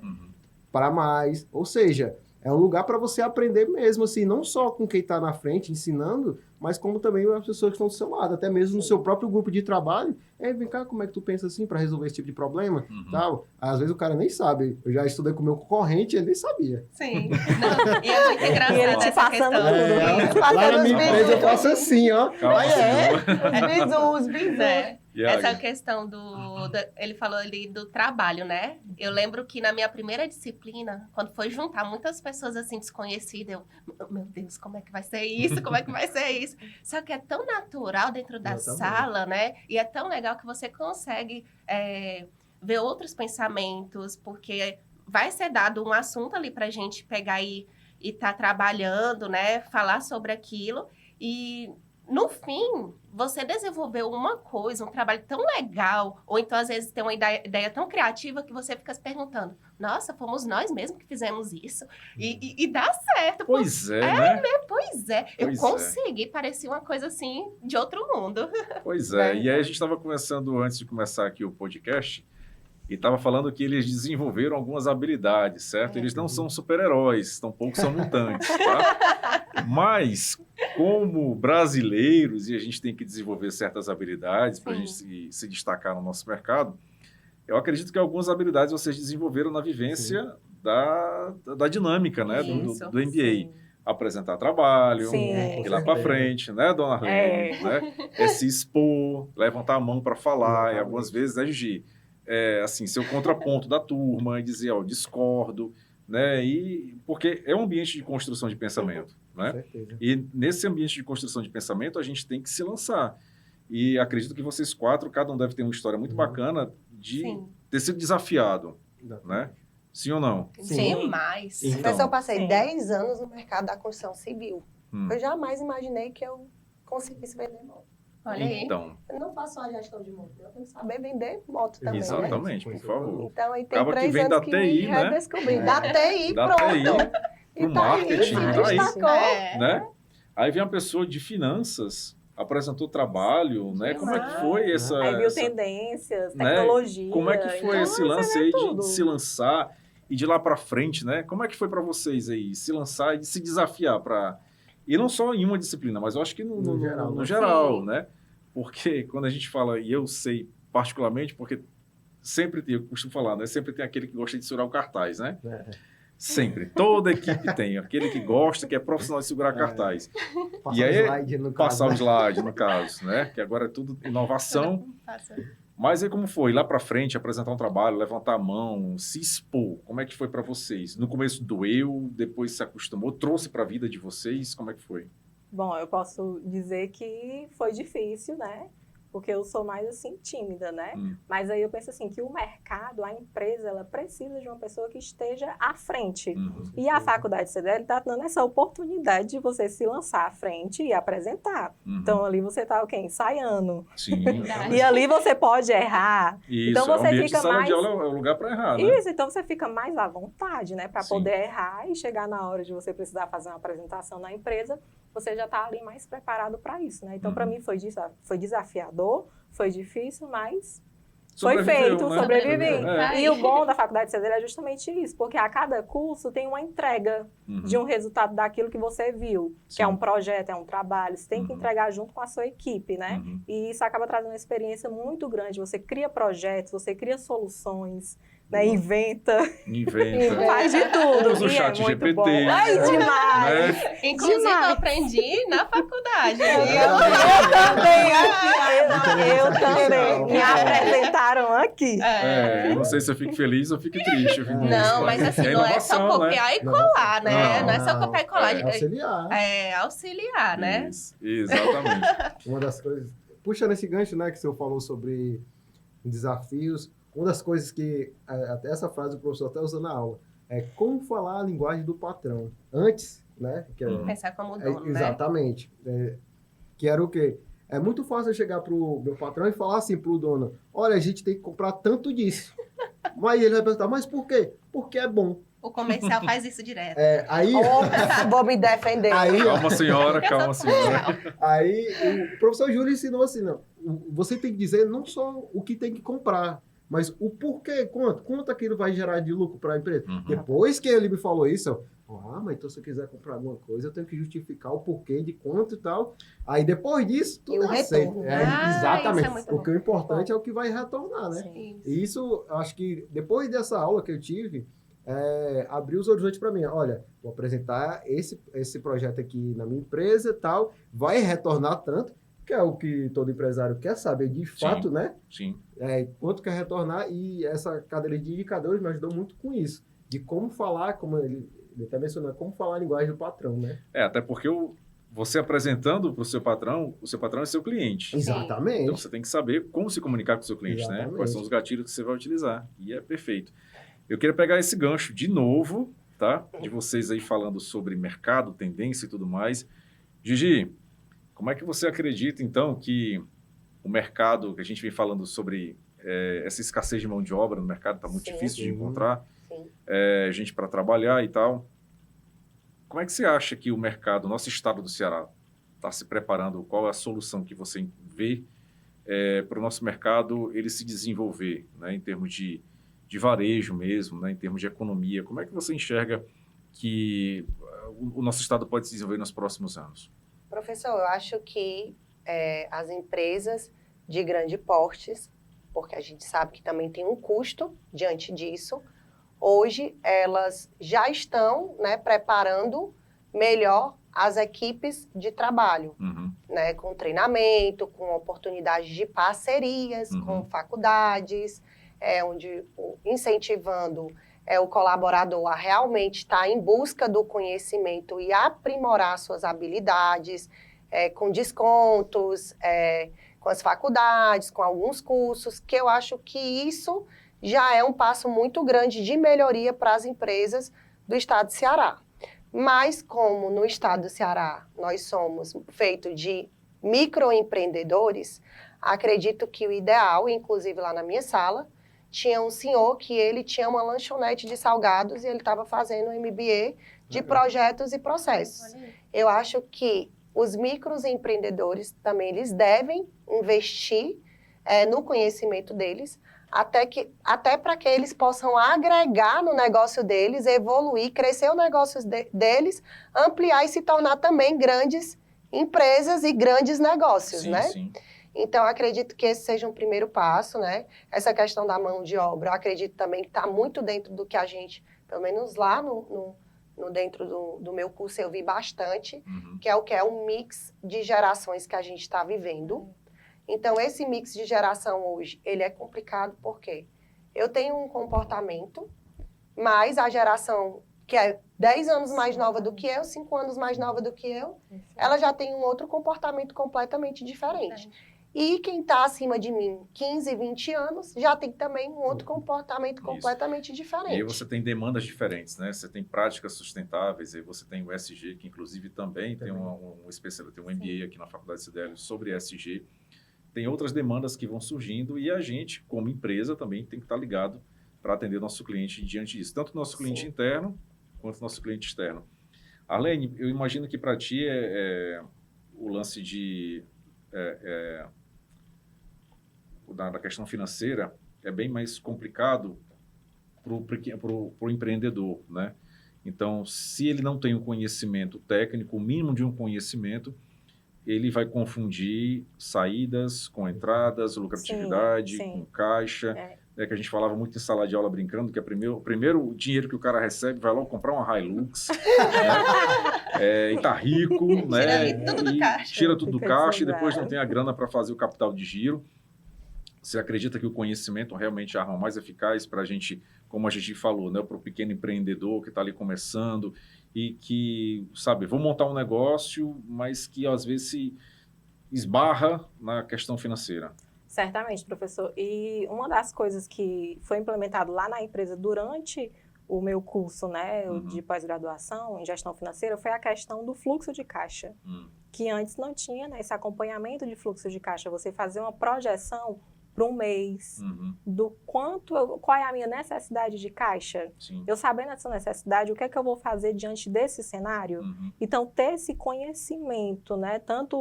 Para mais. Ou seja, é um lugar para você aprender mesmo, assim, não só com quem está na frente ensinando, mas como também as pessoas que estão do seu lado, até mesmo no seu próprio grupo de trabalho. Vem cá, como é que tu pensa assim para resolver esse tipo de problema? Tal. Às vezes o cara nem sabe. Eu já estudei com o meu concorrente, ele nem sabia. Sim. Não, e é muito engraçado E ele te essa passando questão. Lá na minha empresa eu faço assim, ó. Calma, Bisus, bisus. Essa questão ele falou ali do trabalho, né? Eu lembro que na minha primeira disciplina, quando foi juntar muitas pessoas assim desconhecidas, meu Deus, como é que vai ser isso? Como é que vai ser isso? Só que é tão natural dentro da sala, né? E é tão legal que você consegue ver outros pensamentos, porque vai ser dado um assunto ali pra gente pegar e tá trabalhando, né? Falar sobre aquilo e... No fim, você desenvolveu uma coisa, um trabalho tão legal, ou então, às vezes, tem uma ideia tão criativa que você fica se perguntando, nossa, fomos nós mesmos que fizemos isso? E dá certo. Pois né? Pois é. Eu consegui, parecia uma coisa, assim, de outro mundo. Pois é. E aí a gente estava conversando, antes de começar aqui o podcast, e estava falando que eles desenvolveram algumas habilidades, certo? Eles não são super-heróis, tampouco são mutantes, tá? Mas, como brasileiros, e a gente tem que desenvolver certas habilidades para a gente se destacar no nosso mercado, eu acredito que algumas habilidades vocês desenvolveram na vivência da dinâmica, né? Do MBA. Sim. Apresentar trabalho, ir lá para frente, né, dona Arlene? Né? Se expor, levantar a mão para falar, e algumas vezes, né, Gigi? Assim, ser o contraponto da turma e dizer, discordo, né? Porque é um ambiente de construção de pensamento, né? E nesse ambiente de construção de pensamento, a gente tem que se lançar. E acredito que vocês 4, cada um deve ter uma história muito bacana de ter sido desafiado, né? Sim ou não? Sim, mais. Então, eu passei 10 anos no mercado da construção civil. Eu jamais imaginei que eu conseguisse vender moto. Olha aí. Então, eu não faço só a gestão de moto, eu tenho que saber vender moto também. Exatamente, né? por favor. Então, aí tem Acaba 3 que vem anos da que TI, me né? redescobri. Da TI, Da pronto. TI, E pro tá marketing, aí, tá aí. destacou. Né? Aí vem uma pessoa de finanças, apresentou trabalho, né? Como é que foi essa... Aí viu essa, tendências, né? tecnologia. Como é que foi então, esse lance aí de tudo. se lançar e de lá para frente, né? Como é que foi para vocês aí se lançar e se desafiar para... E não só em uma disciplina, mas eu acho que no geral, né? Porque quando a gente fala, e eu sei particularmente, porque sempre tem, eu costumo falar, né? Sempre tem aquele que gosta de segurar o cartaz, né? Sempre. Toda equipe tem. Aquele que gosta, que é profissional de segurar cartaz. E aí, passar o slide, no caso, né? Que agora é tudo inovação. Mas aí como foi? Lá para frente, apresentar um trabalho, levantar a mão, se expor. Como é que foi para vocês? No começo doeu, depois se acostumou, trouxe para a vida de vocês? Como é que foi? Bom, eu posso dizer que foi difícil, né? porque eu sou mais assim tímida, né? Mas aí eu penso assim que o mercado, a empresa, ela precisa de uma pessoa que esteja à frente. E a faculdade CDL está dando essa oportunidade de você se lançar à frente e apresentar. Então ali você está o quê? Ensaiando. Sim. E ali você pode errar. Isso, então você ambiente fica de sala mais de aula é o lugar para errar, né? Isso, então você fica mais à vontade, né? Para Sim. poder errar e chegar na hora de você precisar fazer uma apresentação na empresa, você já está ali mais preparado para isso, né? Então, para mim, foi desafiador, foi difícil, mas foi feito, né? sobrevivi. E o bom da faculdade CDL é justamente isso, porque a cada curso tem uma entrega de um resultado daquilo que você viu, que é um projeto, é um trabalho, você tem que entregar junto com a sua equipe, né? E isso acaba trazendo uma experiência muito grande. Você cria projetos, você cria soluções, né? Inventa. Faz de tudo. Usa o chat muito GPT. bom. Ai, demais! Né? Inclusive, eu aprendi na faculdade. Eu também. Me apresentaram aqui. Eu não sei se eu fico feliz ou fico triste. Não, mas assim, não é só copiar e colar, né? Não é só copiar e colar. É auxiliar. É auxiliar, né? Isso, exatamente. Uma das coisas... Puxando esse gancho, né, que o senhor falou sobre desafios, uma das coisas que, até essa frase o professor até usa na aula, é como falar a linguagem do patrão. Antes, né? Que pensar como dono, né? Exatamente. Que era o quê? É muito fácil eu chegar pro meu patrão e falar assim pro dono, olha, a gente tem que comprar tanto disso. Mas ele vai perguntar, mas por quê? Porque é bom. O comercial faz isso direto. Aí... Vou me defender. Calma, senhora, calma, senhora. Aí o professor Júlio ensinou assim, não, você tem que dizer não só o que tem que comprar, mas o porquê, quanto aquilo vai gerar de lucro para a empresa. Depois que ele me falou isso, mas então se eu quiser comprar alguma coisa, eu tenho que justificar o porquê de quanto e tal. Aí depois disso, tudo o retorno. Exatamente. Isso é Porque o importante é o que vai retornar, né? Sim. E isso, acho que depois dessa aula que eu tive, abriu os horizontes para mim. Olha, vou apresentar esse projeto aqui na minha empresa e tal, vai retornar tanto, que é o que todo empresário quer saber de fato, né? Sim. Quanto quer retornar, e essa cadeira de indicadores me ajudou muito com isso, de como falar, como ele está mencionando, como falar a linguagem do patrão, né? Até porque você apresentando para o seu patrão é seu cliente. Exatamente. Então você tem que saber como se comunicar com o seu cliente, né? Quais são os gatilhos que você vai utilizar. E é perfeito. Eu queria pegar esse gancho de novo, tá? De vocês aí falando sobre mercado, tendência e tudo mais. Gigi, como é que você acredita, então, que o mercado, que a gente vem falando sobre essa escassez de mão de obra no mercado, está muito difícil de encontrar gente para trabalhar e tal. Como é que você acha que o mercado, nosso estado do Ceará, está se preparando? Qual é a solução que você vê para o nosso mercado ele se desenvolver, né, em termos de varejo mesmo, né, em termos de economia? Como é que você enxerga que o nosso estado pode se desenvolver nos próximos anos? Professor, eu acho que as empresas de grande portes, porque a gente sabe que também tem um custo diante disso, hoje elas já estão, né, preparando melhor as equipes de trabalho, né, com treinamento, com oportunidades de parcerias com faculdades, incentivando o colaborador a realmente estar em busca do conhecimento e aprimorar suas habilidades, com descontos, com as faculdades, com alguns cursos, que eu acho que isso já é um passo muito grande de melhoria para as empresas do estado do Ceará. Mas como no estado do Ceará nós somos feitos de microempreendedores, acredito que o ideal, inclusive lá na minha sala, tinha um senhor que ele tinha uma lanchonete de salgados e ele estava fazendo um MBA de projetos e processos. Eu acho que os microempreendedores também eles devem investir no conhecimento deles, até para que eles possam agregar no negócio deles, evoluir, crescer o negócio deles, ampliar e se tornar também grandes empresas e grandes negócios, né? Sim. Então, acredito que esse seja um primeiro passo, né? Essa questão da mão de obra, eu acredito também que está muito dentro do que a gente, pelo menos lá dentro do meu curso, eu vi bastante, que é um mix de gerações que a gente está vivendo. Então, esse mix de geração hoje, ele é complicado porque eu tenho um comportamento, mas a geração que é 10 anos mais nova do que eu, 5 anos mais nova do que eu, ela já tem um outro comportamento completamente diferente. E quem está acima de mim, 15, 20 anos, já tem também um outro comportamento completamente diferente. E aí você tem demandas diferentes, né? Você tem práticas sustentáveis, aí você tem o SG, que inclusive também tem um especial, tem um MBA aqui na Faculdade CDL sobre SG. Tem outras demandas que vão surgindo e a gente, como empresa, também tem que estar ligado para atender o nosso cliente diante disso. Tanto o nosso cliente interno, quanto o nosso cliente externo. Arlene, eu imagino que para ti o lance da questão financeira é bem mais complicado para o empreendedor, né? Então, se ele não tem um conhecimento técnico, o mínimo de um conhecimento, ele vai confundir saídas com entradas, lucratividade com caixa. Que a gente falava muito em sala de aula brincando, que o primeiro dinheiro que o cara recebe vai logo comprar uma Hilux, né? E tá rico, né? Tira tudo do caixa e depois não tem a grana para fazer o capital de giro. Você acredita que o conhecimento realmente é a arma mais eficaz para a gente, como a gente falou, né, para o pequeno empreendedor que está ali começando e que, sabe, vou montar um negócio, mas que às vezes se esbarra na questão financeira? Certamente, professor. E uma das coisas que foi implementado lá na empresa durante o meu curso, né, de pós-graduação em gestão financeira, foi a questão do fluxo de caixa, que antes não tinha, né, esse acompanhamento de fluxo de caixa. Você fazer uma projeção para um mês, do qual é a minha necessidade de caixa. Sim. Eu sabendo essa necessidade, o que é que eu vou fazer diante desse cenário? Então, ter esse conhecimento, né, tanto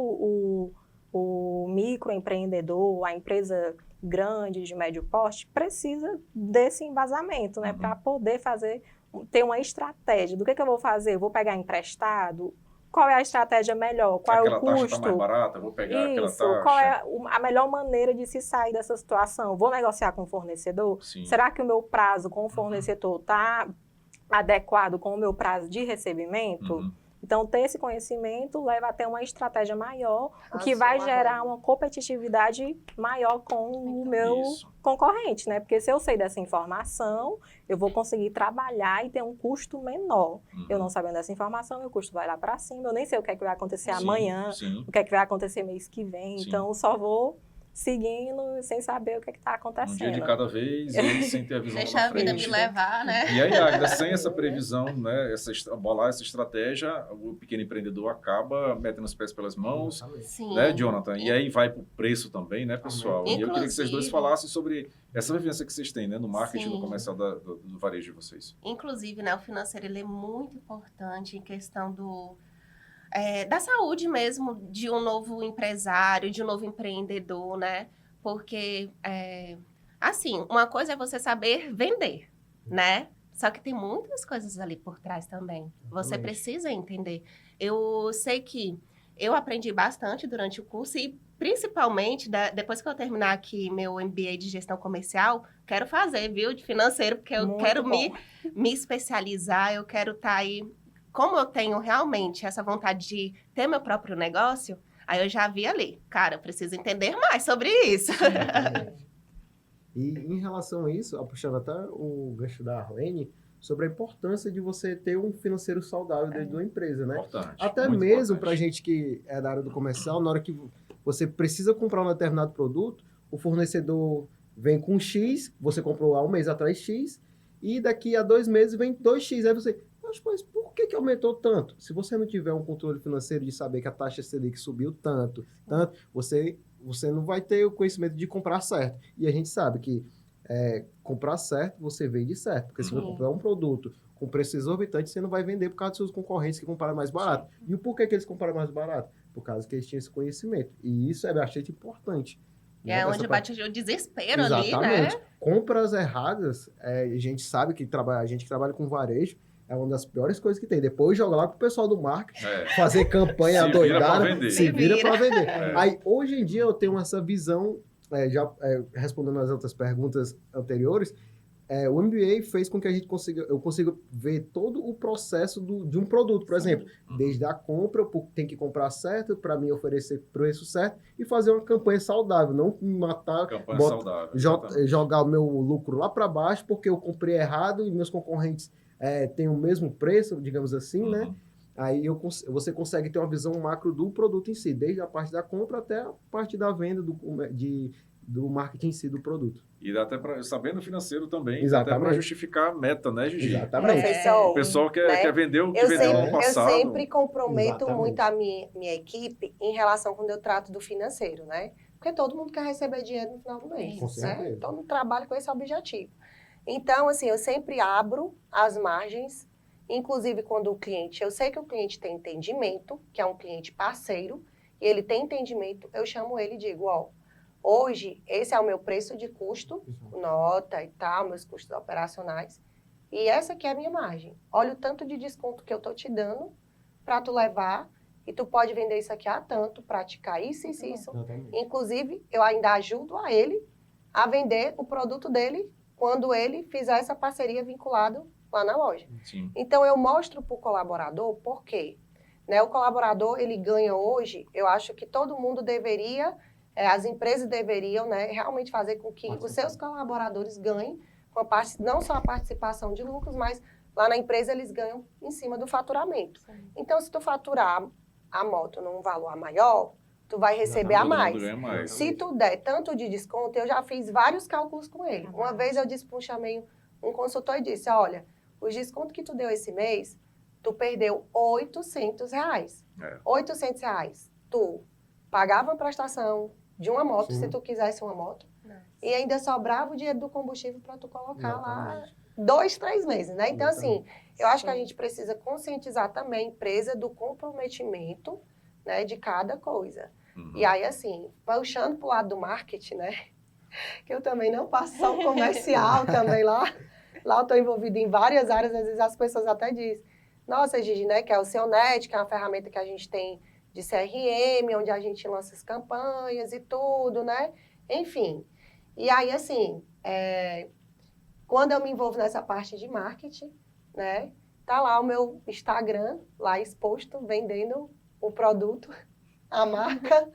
o microempreendedor, a empresa grande, de médio porte, precisa desse embasamento, né, para poder ter uma estratégia. Do que eu vou fazer? Eu vou pegar emprestado? Qual é a estratégia melhor? Qual é o custo? Aquela taxa está mais barata, vou pegar aquela taxa. Qual é a melhor maneira de se sair dessa situação? Vou negociar com o fornecedor? Sim. Será que o meu prazo com o fornecedor está adequado com o meu prazo de recebimento? Então, ter esse conhecimento leva a ter uma estratégia maior, o que vai gerar uma competitividade maior com o meu concorrente, né? Porque se eu sei dessa informação, eu vou conseguir trabalhar e ter um custo menor. Eu não sabendo dessa informação, meu custo vai lá para cima, eu nem sei o que é que vai acontecer amanhã, o que é que vai acontecer mês que vem, então eu só vou seguindo sem saber o que está acontecendo. Um dia de cada vez e sem ter a visão Deixa a vida me levar, né? E aí, Águida, sem essa previsão, né, bolar essa estratégia, o pequeno empreendedor acaba metendo os pés pelas mãos, né, Jonathan? E aí vai para o preço também, né, pessoal? E eu queria que vocês dois falassem sobre essa vivência que vocês têm, né, no marketing, no comercial do varejo de vocês. Inclusive, né, o financeiro ele é muito importante em questão da saúde mesmo de um novo empresário, de um novo empreendedor, né? Porque, assim, uma coisa é você saber vender, né? Só que tem muitas coisas ali por trás também. Você precisa entender. Eu sei que eu aprendi bastante durante o curso e, principalmente, depois que eu terminar aqui meu MBA de gestão comercial, quero fazer, viu, de financeiro, porque eu quero me especializar, eu quero estar aí. Como eu tenho realmente essa vontade de ter meu próprio negócio, aí eu já vi ali, cara, eu preciso entender mais sobre isso. E em relação a isso, puxando até o gancho da Arlene, sobre a importância de você ter um financeiro saudável dentro de uma empresa, né? Importante, até mesmo para a gente que é da área do comercial, na hora que você precisa comprar um determinado produto, o fornecedor vem com X, você comprou há um mês atrás X, e daqui a 2 meses vem 2X, aí você... Mas por que aumentou tanto? Se você não tiver um controle financeiro de saber que a taxa Selic subiu tanto, você não vai ter o conhecimento de comprar certo. E a gente sabe que comprar certo, você vende certo. Porque se você comprar um produto com preço exorbitante, você não vai vender por causa dos seus concorrentes que compraram mais barato. E o porquê que eles compraram mais barato? Por causa que eles tinham esse conhecimento. E isso é bastante importante. É onde bate o desespero. Exatamente. Ali, né? Compras erradas, a gente sabe que a gente que trabalha com varejo, é uma das piores coisas que tem. Depois joga lá pro pessoal do marketing, fazer campanha doidada, se vira para vender. Aí, hoje em dia, eu tenho essa visão, respondendo as outras perguntas anteriores, o MBA fez com que eu consiga ver todo o processo de um produto, por exemplo. Desde a compra, tem que comprar certo, para mim oferecer preço certo e fazer uma campanha saudável, não matar, jogar o meu lucro lá para baixo porque eu comprei errado e meus concorrentes tem o mesmo preço, digamos assim, né? Aí você consegue ter uma visão macro do produto em si, desde a parte da compra até a parte da venda, do marketing em si do produto. E dá até para sabendo o financeiro também, dá até Exatamente. para justificar a meta, né, Gigi? Exatamente. Professor, O pessoal quer vender o que eu vendeu no ano sempre, passado. eu sempre comprometo Exatamente. muito a minha equipe em relação quando eu trato do financeiro, né? Porque todo mundo quer receber dinheiro no final do mês, Com né? certeza. Todo mundo trabalha com esse objetivo. Então, assim, eu sempre abro as margens, inclusive quando o cliente, eu sei que o cliente tem entendimento, que é um cliente parceiro, e ele tem entendimento, eu chamo ele e digo, ó, hoje esse é o meu preço de custo, nota e tal, meus custos operacionais, e essa aqui é a minha margem. Olha o tanto de desconto que eu tô te dando para tu levar, e tu pode vender isso aqui a tanto, praticar isso, isso, isso. Exatamente. Inclusive, eu ainda ajudo a ele a vender o produto dele quando ele fizer essa parceria vinculado lá na loja. Sim. Então, eu mostro para o colaborador por quê. Né? O colaborador, ele ganha hoje, eu acho que todo mundo deveria, as empresas deveriam, né, realmente fazer com que os seus colaboradores ganhem, com a parte, não só a participação de lucros, mas lá na empresa eles ganham em cima do faturamento. Então, se tu faturar a moto num valor maior, tu vai receber a Todo mundo mais. ganha mais. Se tu der tanto de desconto, eu já fiz vários cálculos com ele. Uma vez eu disse, chamei um consultor e disse, olha, os descontos que tu deu esse mês, tu perdeu R$800. É. R$800. Tu pagava a prestação de uma moto, Sim. se tu quisesse uma moto, e ainda sobrava o dinheiro do combustível para tu colocar lá Exatamente. 2, 3 meses, né? Então, assim, Exatamente. eu acho que a gente precisa conscientizar também a empresa do comprometimento, né, de cada coisa. Uhum. E aí, assim, puxando pro lado do marketing, né? Que eu também não faço só o comercial também lá. Lá eu estou envolvida em várias áreas, às vezes as pessoas até dizem, nossa, Gigi, né, que é o Seonet, que é uma ferramenta que a gente tem de CRM, onde a gente lança as campanhas e tudo, né? Enfim. E aí, assim, quando eu me envolvo nessa parte de marketing, né, tá lá o meu Instagram, lá exposto, vendendo o produto, a marca,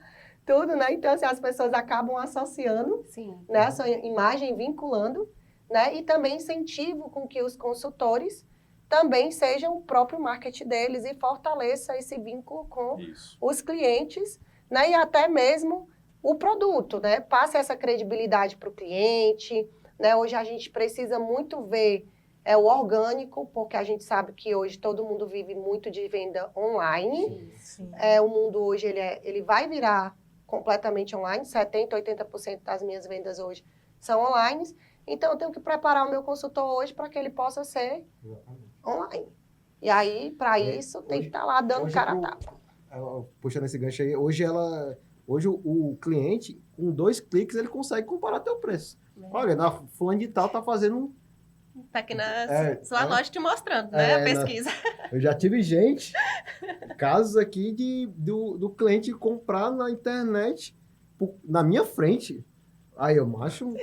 tudo, né? Então, assim, as pessoas acabam associando, Sim. né, a sua imagem, vinculando, né? E também incentivo com que os consultores também sejam o próprio marketing deles e fortaleça esse vínculo com Isso. os clientes, né? E até mesmo o produto, né? Passe essa credibilidade para o cliente, né? Hoje a gente precisa muito ver o orgânico, porque a gente sabe que hoje todo mundo vive muito de venda online. Sim. O mundo hoje, ele vai virar completamente online, 70%, 80% das minhas vendas hoje são online. Então, eu tenho que preparar o meu consultor hoje para que ele possa ser online. E aí, para isso, tem que estar lá dando cara a tapa. Puxando esse gancho aí, hoje o cliente, com 2 cliques, ele consegue comparar teu preço. Olha, na fulano de tal tá fazendo Tá aqui na sua loja te mostrando, né? A pesquisa. Eu já tive casos aqui do cliente comprar na internet na minha frente. Aí eu, macho,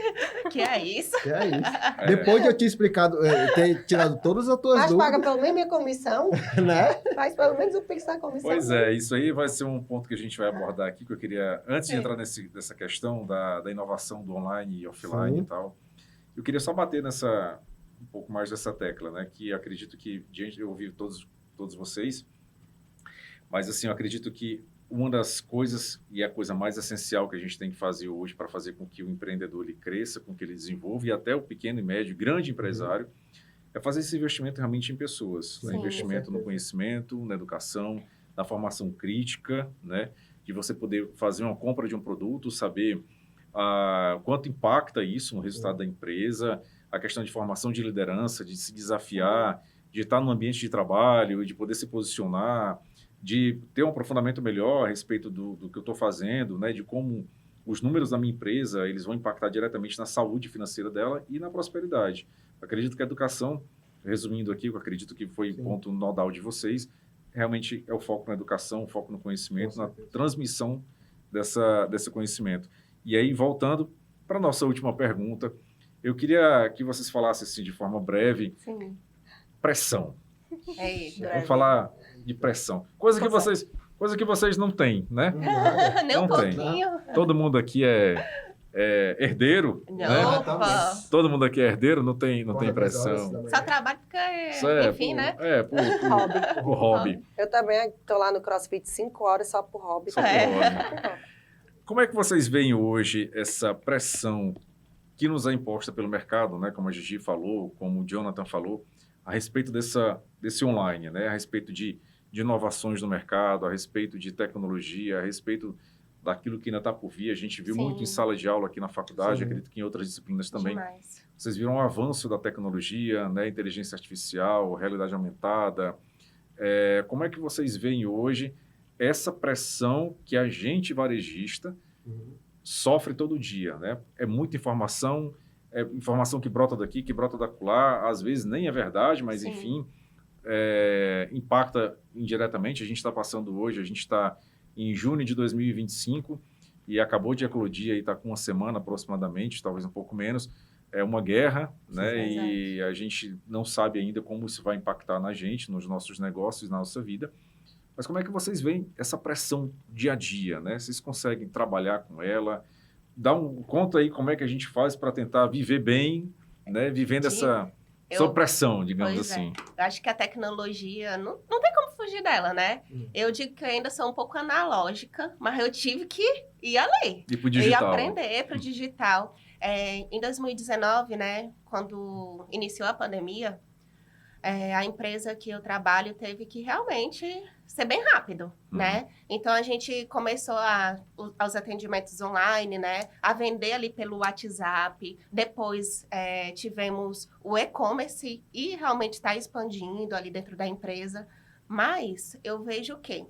Que é isso? que é isso? Depois de eu te explicado, ter tirado todas as tuas Mas dúvidas, paga pelo menos minha comissão, né? faz pelo menos o Pix da comissão. Pois é, isso aí vai ser um ponto que a gente vai abordar aqui, que eu queria, antes de entrar nessa questão da inovação do online e offline Sim. e tal, eu queria só bater um pouco mais dessa tecla, né? Que acredito que, diante de eu ouvir todos vocês, mas assim, eu acredito que uma das coisas, e a coisa mais essencial que a gente tem que fazer hoje para fazer com que o empreendedor ele cresça, com que ele desenvolva, e até o pequeno e médio, grande empresário, é fazer esse investimento realmente em pessoas. Sim, Né? Investimento com no certeza. conhecimento, na educação, na formação crítica, né? De você poder fazer uma compra de um produto, saber quanto impacta isso no resultado da empresa, a questão de formação de liderança, de se desafiar, de estar no ambiente de trabalho, de poder se posicionar, de ter um aprofundamento melhor a respeito do que eu estou fazendo, né? De como os números da minha empresa eles vão impactar diretamente na saúde financeira dela e na prosperidade. Eu acredito que a educação, resumindo aqui, eu acredito que foi o ponto nodal de vocês, realmente é o foco na educação, o foco no conhecimento, na transmissão desse conhecimento. E aí, voltando para a nossa última pergunta, eu queria que vocês falassem assim, de forma breve, Sim. pressão. Eita. Vamos falar de pressão. Coisa que vocês não têm, né? Nem um Não tem. pouquinho. Todo mundo aqui herdeiro, né? Opa! Todo mundo aqui é herdeiro, não tem Acorda pressão. 10 horas da Só manhã. trabalho porque, Isso é enfim, né? por hobby. Eu também estou lá no CrossFit 5 horas só por hobby. Só por hobby. Como é que vocês veem hoje essa pressão que nos é imposta pelo mercado, né? Como a Gigi falou, como o Jonathan falou, a respeito desse online, né? A respeito de inovações no mercado, a respeito de tecnologia, a respeito daquilo que ainda está por vir. A gente viu Sim. muito em sala de aula aqui na faculdade, Sim. acredito que em outras disciplinas também. Demais. Vocês viram o avanço da tecnologia, né? Inteligência artificial, realidade aumentada. Como é que vocês veem hoje essa pressão que a gente varejista sofre todo dia, né? É muita informação, informação que brota daqui, que brota da acolá, às vezes nem é verdade, mas Sim. enfim, impacta indiretamente. A gente está passando hoje, a gente está em junho de 2025 e acabou de eclodir, está com uma semana aproximadamente, talvez um pouco menos, uma guerra, né? Sim, E a gente não sabe ainda como isso vai impactar na gente, nos nossos negócios, na nossa vida. Mas como é que vocês veem essa pressão dia a dia, né? Vocês conseguem trabalhar com ela? Conta aí como é que a gente faz para tentar viver bem, né? Vivendo essa pressão, digamos Pois assim. Eu acho que a tecnologia, não tem como fugir dela, né? Eu digo que eu ainda sou um pouco analógica, mas eu tive que ir além. E pro digital. E aprender para o digital. Em 2019, né, quando iniciou a pandemia, a empresa que eu trabalho teve que realmente ser bem rápido, né? Então, a gente começou aos atendimentos online, né? A vender ali pelo WhatsApp. Depois, tivemos o e-commerce e realmente está expandindo ali dentro da empresa. Mas eu vejo que,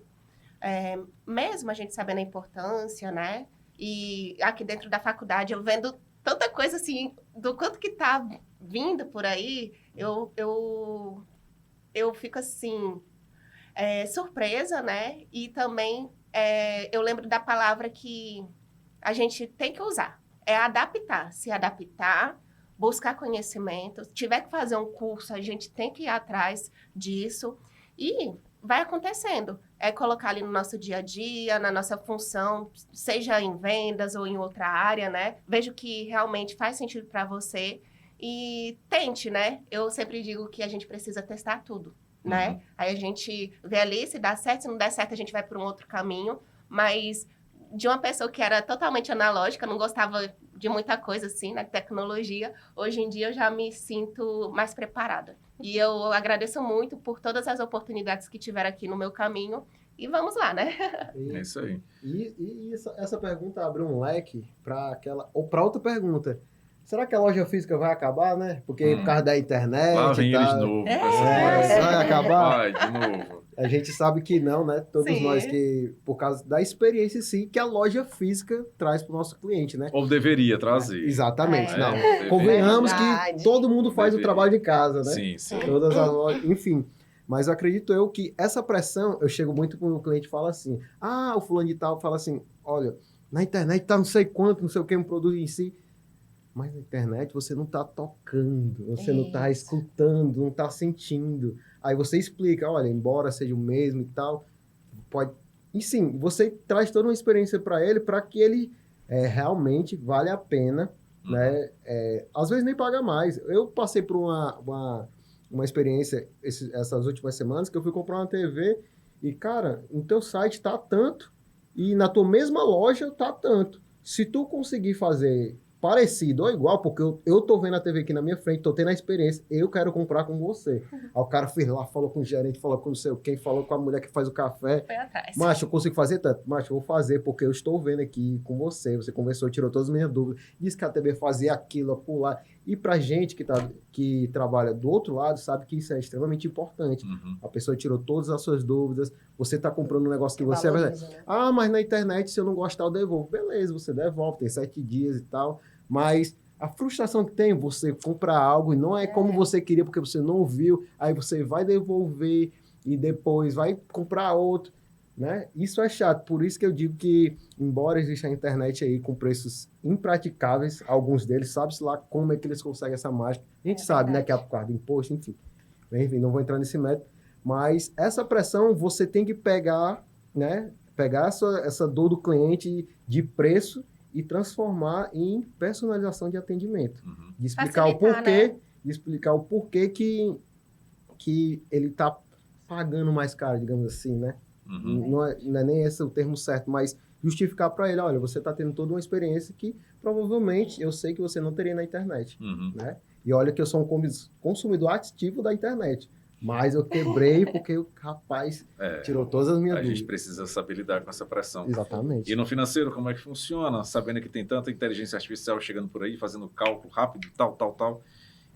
mesmo a gente sabendo a importância, né? E aqui dentro da faculdade, eu vendo tanta coisa assim, do quanto que tá vindo por aí, eu fico assim, surpresa, né? E também eu lembro da palavra que a gente tem que usar, é adaptar, se adaptar, buscar conhecimento, se tiver que fazer um curso, a gente tem que ir atrás disso e vai acontecendo. É colocar ali no nosso dia a dia, na nossa função, seja em vendas ou em outra área, né? Vejo que realmente faz sentido para você e tente, né? Eu sempre digo que a gente precisa testar tudo, né? Aí a gente vê ali, se dá certo, se não der certo, a gente vai por um outro caminho, mas de uma pessoa que era totalmente analógica, não gostava de muita coisa assim, né? Tecnologia, hoje em dia eu já me sinto mais preparada. E eu agradeço muito por todas as oportunidades que tiveram aqui no meu caminho. E vamos lá, né? É isso aí. E essa pergunta abre um leque para outra pergunta. Será que a loja física vai acabar, né? Porque por causa da internet Lá vem e eles tal. de novo. Vai acabar? Vai, de novo. A gente sabe que não, né? Todos Sim. nós que, por causa da experiência em si, que a loja física traz para o nosso cliente, né? Ou deveria trazer. Exatamente. É. Não. Deveria. Convenhamos que Verdade. todo mundo faz Deveria. o trabalho de casa, né? Sim, sim. Todas as lojas, enfim. Mas acredito eu que essa pressão, eu chego muito quando o cliente fala assim, o fulano de tal fala assim, olha, na internet tá não sei quanto, não sei o que, um produto em si. Mas na internet você não tá tocando, você não tá escutando, não tá sentindo. Aí você explica, olha, embora seja o mesmo e tal, pode... E sim, você traz toda uma experiência para ele, para que ele realmente vale a pena, né? Às vezes nem paga mais. Eu passei por uma experiência essas últimas semanas que eu fui comprar uma TV e, cara, no teu site tá tanto e na tua mesma loja tá tanto. Se tu conseguir fazer parecido ou igual, porque eu tô vendo a TV aqui na minha frente, tô tendo a experiência, eu quero comprar com você. Aí o cara fez lá, falou com o gerente, falou com não sei quem, falou com a mulher que faz o café. Foi atrás. Macho, eu consigo fazer tanto? Macho, eu vou fazer porque eu estou vendo aqui com você, você conversou, tirou todas as minhas dúvidas, disse que a TV fazia aquilo, pular. E pra gente que trabalha do outro lado, sabe que isso é extremamente importante. A pessoa tirou todas as suas dúvidas, você tá comprando um negócio que você... Valoriza, né? mas na internet, se eu não gostar, eu devolvo. Beleza, você devolve, tem 7 dias e tal. Mas a frustração que tem, você comprar algo e não é como você queria, porque você não viu, aí você vai devolver e depois vai comprar outro, né? Isso é chato, por isso que eu digo que, embora exista a internet aí com preços impraticáveis, alguns deles, sabe-se lá como é que eles conseguem essa mágica. A gente sabe, né, que é por causa do imposto, enfim. Enfim, não vou entrar nesse método, mas essa pressão você tem que pegar, né? Pegar essa dor do cliente de preço e transformar em personalização de atendimento. Uhum. De explicar Facilitar, o porquê, né? de explicar o porquê que ele está pagando mais caro, digamos assim, né? Uhum. Não é nem esse o termo certo, mas justificar para ele, olha, você está tendo toda uma experiência que provavelmente eu sei que você não teria na internet, Uhum. né? E olha que eu sou um consumidor ativo da internet, mas eu quebrei porque o rapaz tirou todas as minhas A gente dúvidas. precisa saber lidar com essa pressão. Exatamente. E no financeiro, como é que funciona? Sabendo que tem tanta inteligência artificial chegando por aí, fazendo cálculo rápido, tal.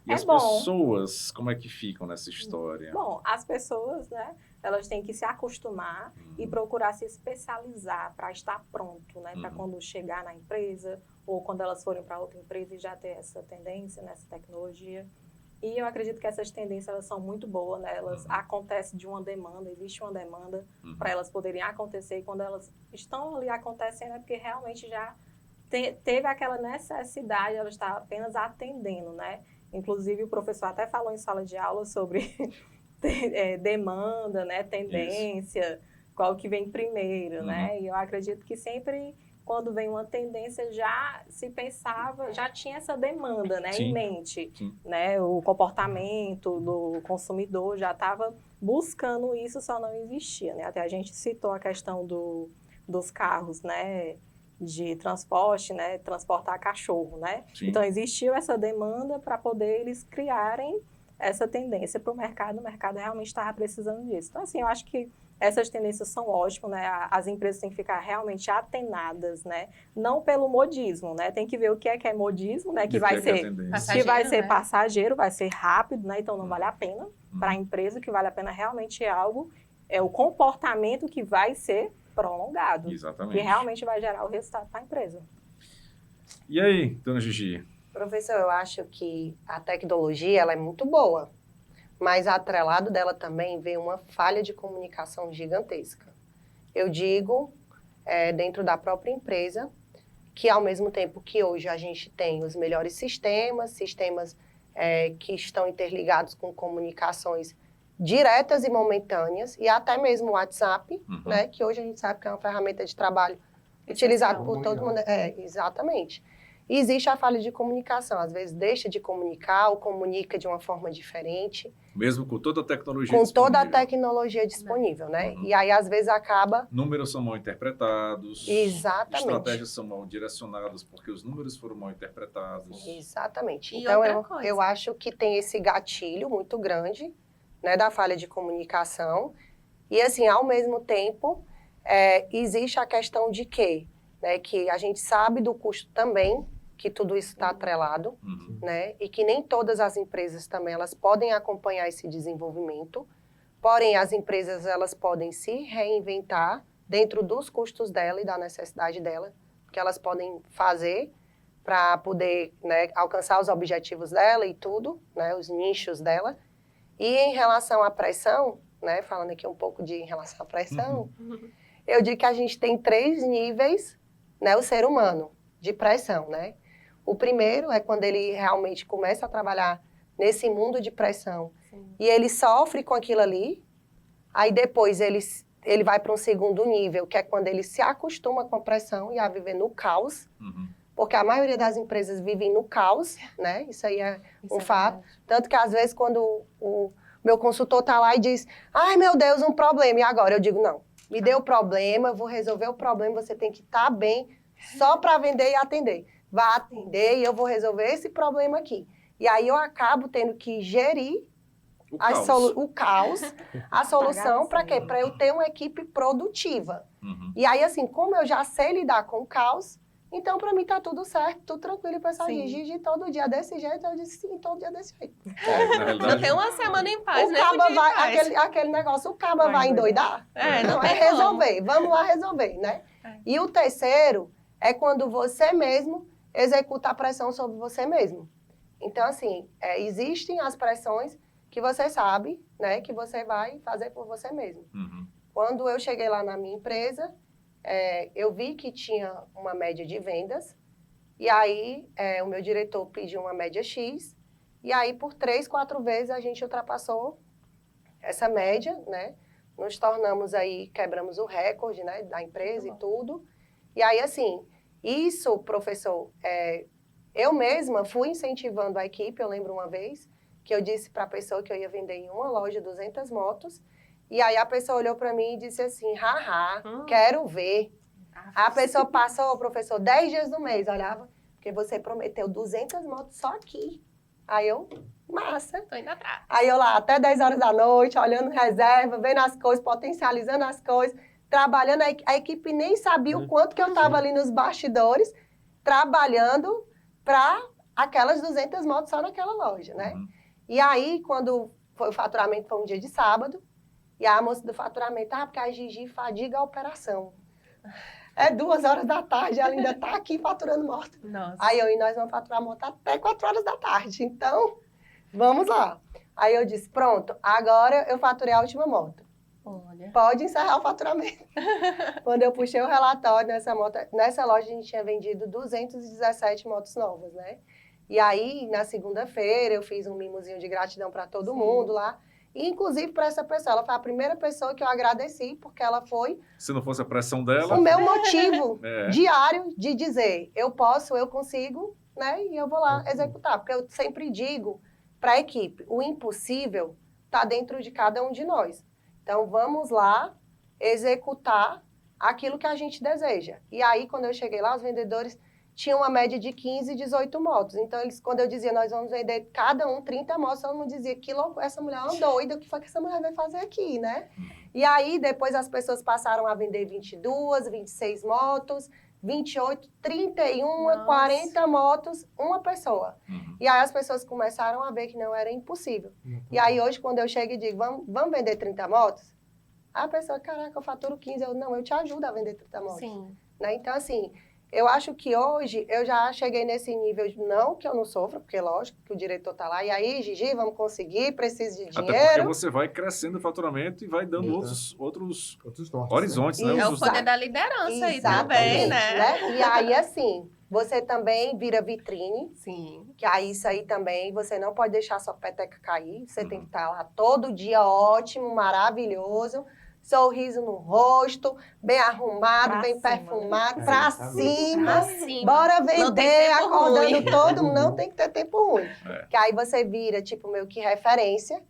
E É as bom. pessoas, como é que ficam nessa história? Bom, as pessoas, né, elas têm que se acostumar e procurar se especializar para estar pronto, né, para quando chegar na empresa ou quando elas forem para outra empresa e já ter essa tendência nessa tecnologia. E eu acredito que essas tendências elas são muito boas, né? Elas acontecem de uma demanda, existe uma demanda para elas poderem acontecer e quando elas estão ali acontecendo é porque realmente já teve aquela necessidade, ela está apenas atendendo, né? Inclusive o professor até falou em sala de aula sobre demanda, né? Tendência, qual que vem primeiro, né? E eu acredito que sempre quando vem uma tendência já se pensava, já tinha essa demanda, né, em mente, né? O comportamento do consumidor já estava buscando isso, só não existia, né? Até a gente citou a questão dos carros, né, de transporte, né, transportar cachorro, né? Sim. Então existiu essa demanda para poder eles criarem essa tendência para o mercado realmente estava precisando disso. Então assim, eu acho que essas tendências são ótimas, né? As empresas têm que ficar realmente atenadas, né? Não pelo modismo, né? Tem que ver o que é modismo, né? Que vai ser passageiro, vai ser rápido, né? Então não vale a pena para a empresa, que vale a pena realmente algo, é o comportamento que vai ser prolongado. Exatamente. Que realmente vai gerar o resultado para a empresa. E aí, dona Gigi? Professor, eu acho que a tecnologia ela é muito boa. Mas atrelado dela também vem uma falha de comunicação gigantesca. Eu digo, dentro da própria empresa, que ao mesmo tempo que hoje a gente tem os melhores sistemas que estão interligados com comunicações diretas e momentâneas, e até mesmo o WhatsApp, né, que hoje a gente sabe que é uma ferramenta de trabalho utilizada por todo mundo. Exatamente. E existe a falha de comunicação. Às vezes deixa de comunicar ou comunica de uma forma diferente. Mesmo com toda a tecnologia disponível. Com toda a tecnologia disponível, né? E aí, às vezes, acaba... Números são mal interpretados. Exatamente. Estratégias são mal direcionadas porque os números foram mal interpretados. Exatamente. E então, outra eu acho que tem esse gatilho muito grande, né, da falha de comunicação. E, assim, ao mesmo tempo, existe a questão de quê? Né, que a gente sabe do custo também, que tudo isso está atrelado, né? E que nem todas as empresas também elas podem acompanhar esse desenvolvimento, porém as empresas elas podem se reinventar dentro dos custos dela e da necessidade dela, que elas podem fazer para poder, né, alcançar os objetivos dela e tudo, né, os nichos dela. E em relação à pressão, né, falando aqui um pouco em relação à pressão, eu digo que a gente tem 3 níveis, né, o ser humano, de pressão, né? O primeiro é quando ele realmente começa a trabalhar nesse mundo de pressão. Sim. E ele sofre com aquilo ali, aí depois ele vai para um segundo nível, que é quando ele se acostuma com a pressão e a viver no caos, porque a maioria das empresas vivem no caos, né? Isso aí é um fato. Verdade. Tanto que às vezes quando o meu consultor está lá e diz, ai meu Deus, um problema, e agora? Eu digo, não, me dê o problema, eu vou resolver o problema, você tem que estar bem só para vender e atender. Vai atender e eu vou resolver esse problema aqui. E aí eu acabo tendo que gerir o caos, a solução, para quê? Para eu ter uma equipe produtiva. E aí, assim, como eu já sei lidar com o caos, então para mim tá tudo certo, tudo tranquilo. E o pessoal diz, Gigi, todo dia desse jeito? Eu disse, sim, todo dia desse jeito. Na realidade, não tem uma semana em paz, né? Aquele negócio, o caba vai endoidar? Não, é resolver, vamos lá resolver, né? E o terceiro é quando você mesmo executa a pressão sobre você mesmo. Então, assim, existem as pressões que você sabe, né, que você vai fazer por você mesmo. Quando eu cheguei lá na minha empresa, eu vi que tinha uma média de vendas, e aí o meu diretor pediu uma média X, e aí por 3, 4 vezes a gente ultrapassou essa média, né, nos tornamos aí, quebramos o recorde, né, da empresa e tudo, e aí assim, Isso, professor, eu mesma fui incentivando a equipe. Eu lembro uma vez que eu disse para a pessoa que eu ia vender em uma loja 200 motos, e aí a pessoa olhou para mim e disse assim, haha, quero ver. A pessoa passou, professor, 10 dias do mês, olhava, porque você prometeu 200 motos só aqui. Aí eu, massa. Tô indo atrás. Aí eu lá, até 10 horas da noite, olhando reserva, vendo as coisas, potencializando as coisas, trabalhando. A equipe nem sabia o quanto que eu estava ali nos bastidores, trabalhando para aquelas 200 motos só naquela loja, né? E aí, quando foi o faturamento, foi um dia de sábado, e a moça do faturamento, porque a Gigi fadiga a operação. É 2 horas da tarde, ela ainda está aqui faturando moto. Nossa. Aí eu e nós vamos faturar moto até 4 horas da tarde. Então, vamos lá. Aí eu disse, pronto, agora eu faturei a última moto. Olha. Pode encerrar o faturamento. Quando eu puxei o relatório nessa loja, a gente tinha vendido 217 motos novas, né? E aí, na segunda-feira, eu fiz um mimozinho de gratidão para todo mundo lá. E, inclusive, para essa pessoa. Ela foi a primeira pessoa que eu agradeci, porque ela foi Se não fosse a pressão dela... o meu motivo É. diário de dizer, eu posso, eu consigo, né? E eu vou lá executar. Porque eu sempre digo para a equipe, o impossível está dentro de cada um de nós. Então, vamos lá executar aquilo que a gente deseja. E aí, quando eu cheguei lá, os vendedores tinham uma média de 15, 18 motos. Então, quando eu dizia, nós vamos vender cada um 30 motos, todo mundo dizia, que louco, essa mulher é uma doida, o que foi que essa mulher vai fazer aqui, né? E aí, depois as pessoas passaram a vender 22, 26 motos, 28, 31, Nossa. 40 motos, uma pessoa. E aí as pessoas começaram a ver que não era impossível. E aí hoje, quando eu chego e digo, vamos vender 30 motos? A pessoa, caraca, eu faturo 15. Eu te ajudo a vender 30 motos. Sim. Né? Então, assim, eu acho que hoje eu já cheguei nesse nível, não que eu não sofra, porque lógico que o diretor está lá. E aí, Gigi, vamos conseguir, preciso de Até porque dinheiro. você vai crescendo o faturamento e vai dando outros Outros nortes, horizontes, né? Né? É o Outros- poder da liderança aí Exatamente, também, né? E aí, assim, você também vira vitrine, Sim. que aí isso aí também, você não pode deixar sua peteca cair, você tem que estar lá todo dia ótimo, maravilhoso, sorriso no rosto, bem arrumado, Pra bem cima, perfumado, né? pra Exatamente. cima. Pra cima. Bora Não tem vender, tempo acordando ruim. todo mundo, não tem que ter tempo ruim. É. Que aí você vira, tipo, meio que referência,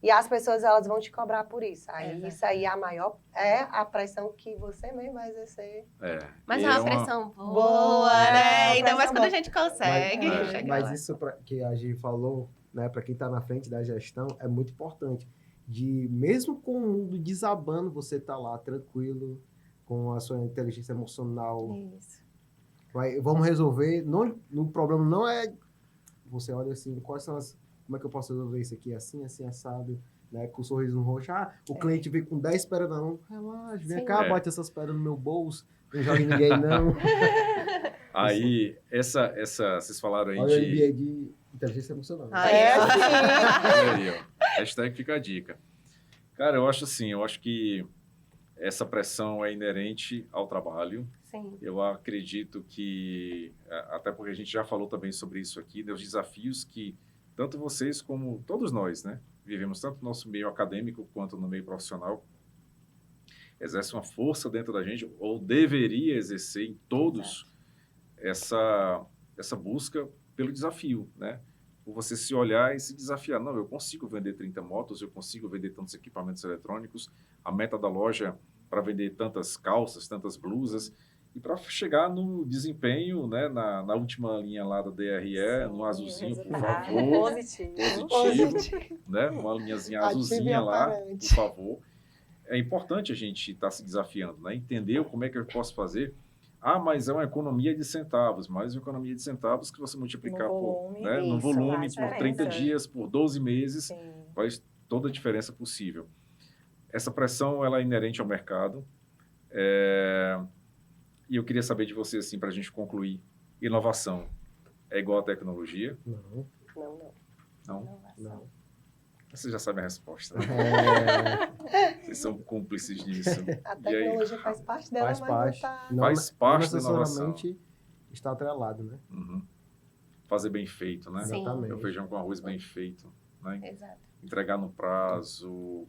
e as pessoas, elas vão te cobrar por isso. Aí É isso aí é a pressão que você mesmo vai exercer. É. Mas E é uma pressão boa, Boa, né? uma Ainda mais pressão quando a boa. gente consegue chegar Mas lá. isso que a Gi falou, né, para quem está na frente da gestão, é muito importante. De mesmo com o mundo desabando, você tá lá tranquilo, com a sua inteligência emocional. Isso. Vamos resolver. Não, o problema não é. Você olha assim, quais são as. Como é que eu posso resolver isso aqui? Assim, assado, né? Com um sorriso no rosto. O cliente vem com 10 pedras na mão. Relaxa, vem Sim. cá, É. bate essas pedras no meu bolso. Não joga em ninguém, não. Aí, vocês falaram aí Olha o de... MBA de inteligência emocional. Aí, É, ó. sim. Olha aí, ó. Hashtag fica a dica. Cara, eu acho que essa pressão é inerente ao trabalho. Sim. Eu acredito que, até porque a gente já falou também sobre isso aqui, dos desafios que tanto vocês como todos nós, né, vivemos tanto no nosso meio acadêmico quanto no meio profissional, exerce uma força dentro da gente, ou deveria exercer em todos essa busca pelo desafio, né? Por você se olhar e se desafiar. Não, eu consigo vender 30 motos, eu consigo vender tantos equipamentos eletrônicos, a meta da loja para vender tantas calças, tantas blusas, e para chegar no desempenho, né, na última linha lá da DRE, no azulzinho, por Resultado favor, positivo. né, uma linhazinha Ative azulzinha lá, por aparente. favor. É importante a gente estar se desafiando, né, entender como é que eu posso fazer. Mas é uma economia de centavos, mais uma economia de centavos que você multiplicar No volume, no isso, volume faz por 30 diferença. dias, por 12 meses, Sim. faz toda a diferença possível. Essa pressão ela é inerente ao mercado. E eu queria saber de você, assim, para a gente concluir, inovação é igual a tecnologia? Não, Não? não. Você já sabe a resposta. Vocês são cúmplices disso. A E aí? tecnologia faz parte dela, Faz mas parte. não tá... Não, Faz parte da não necessariamente está atrelado, né? Uhum. Fazer bem feito, né? Sim. Exatamente. O feijão com arroz bem feito, né? Exato. Entregar no prazo,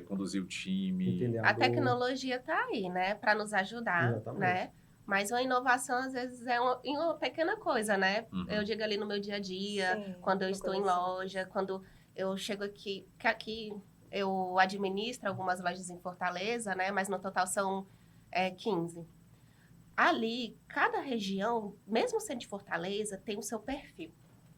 conduzir o time. Entender A dor. tecnologia está aí, né, para nos ajudar, Exatamente. né? Mas uma inovação, às vezes, é uma pequena coisa, né? Uhum. Eu digo ali no meu dia a dia, Sim, quando eu uma estou em coisa assim. loja, quando eu chego aqui, que aqui eu administro algumas lojas em Fortaleza, né? Mas no total são 15. Ali, cada região, mesmo sendo de Fortaleza, tem o seu perfil,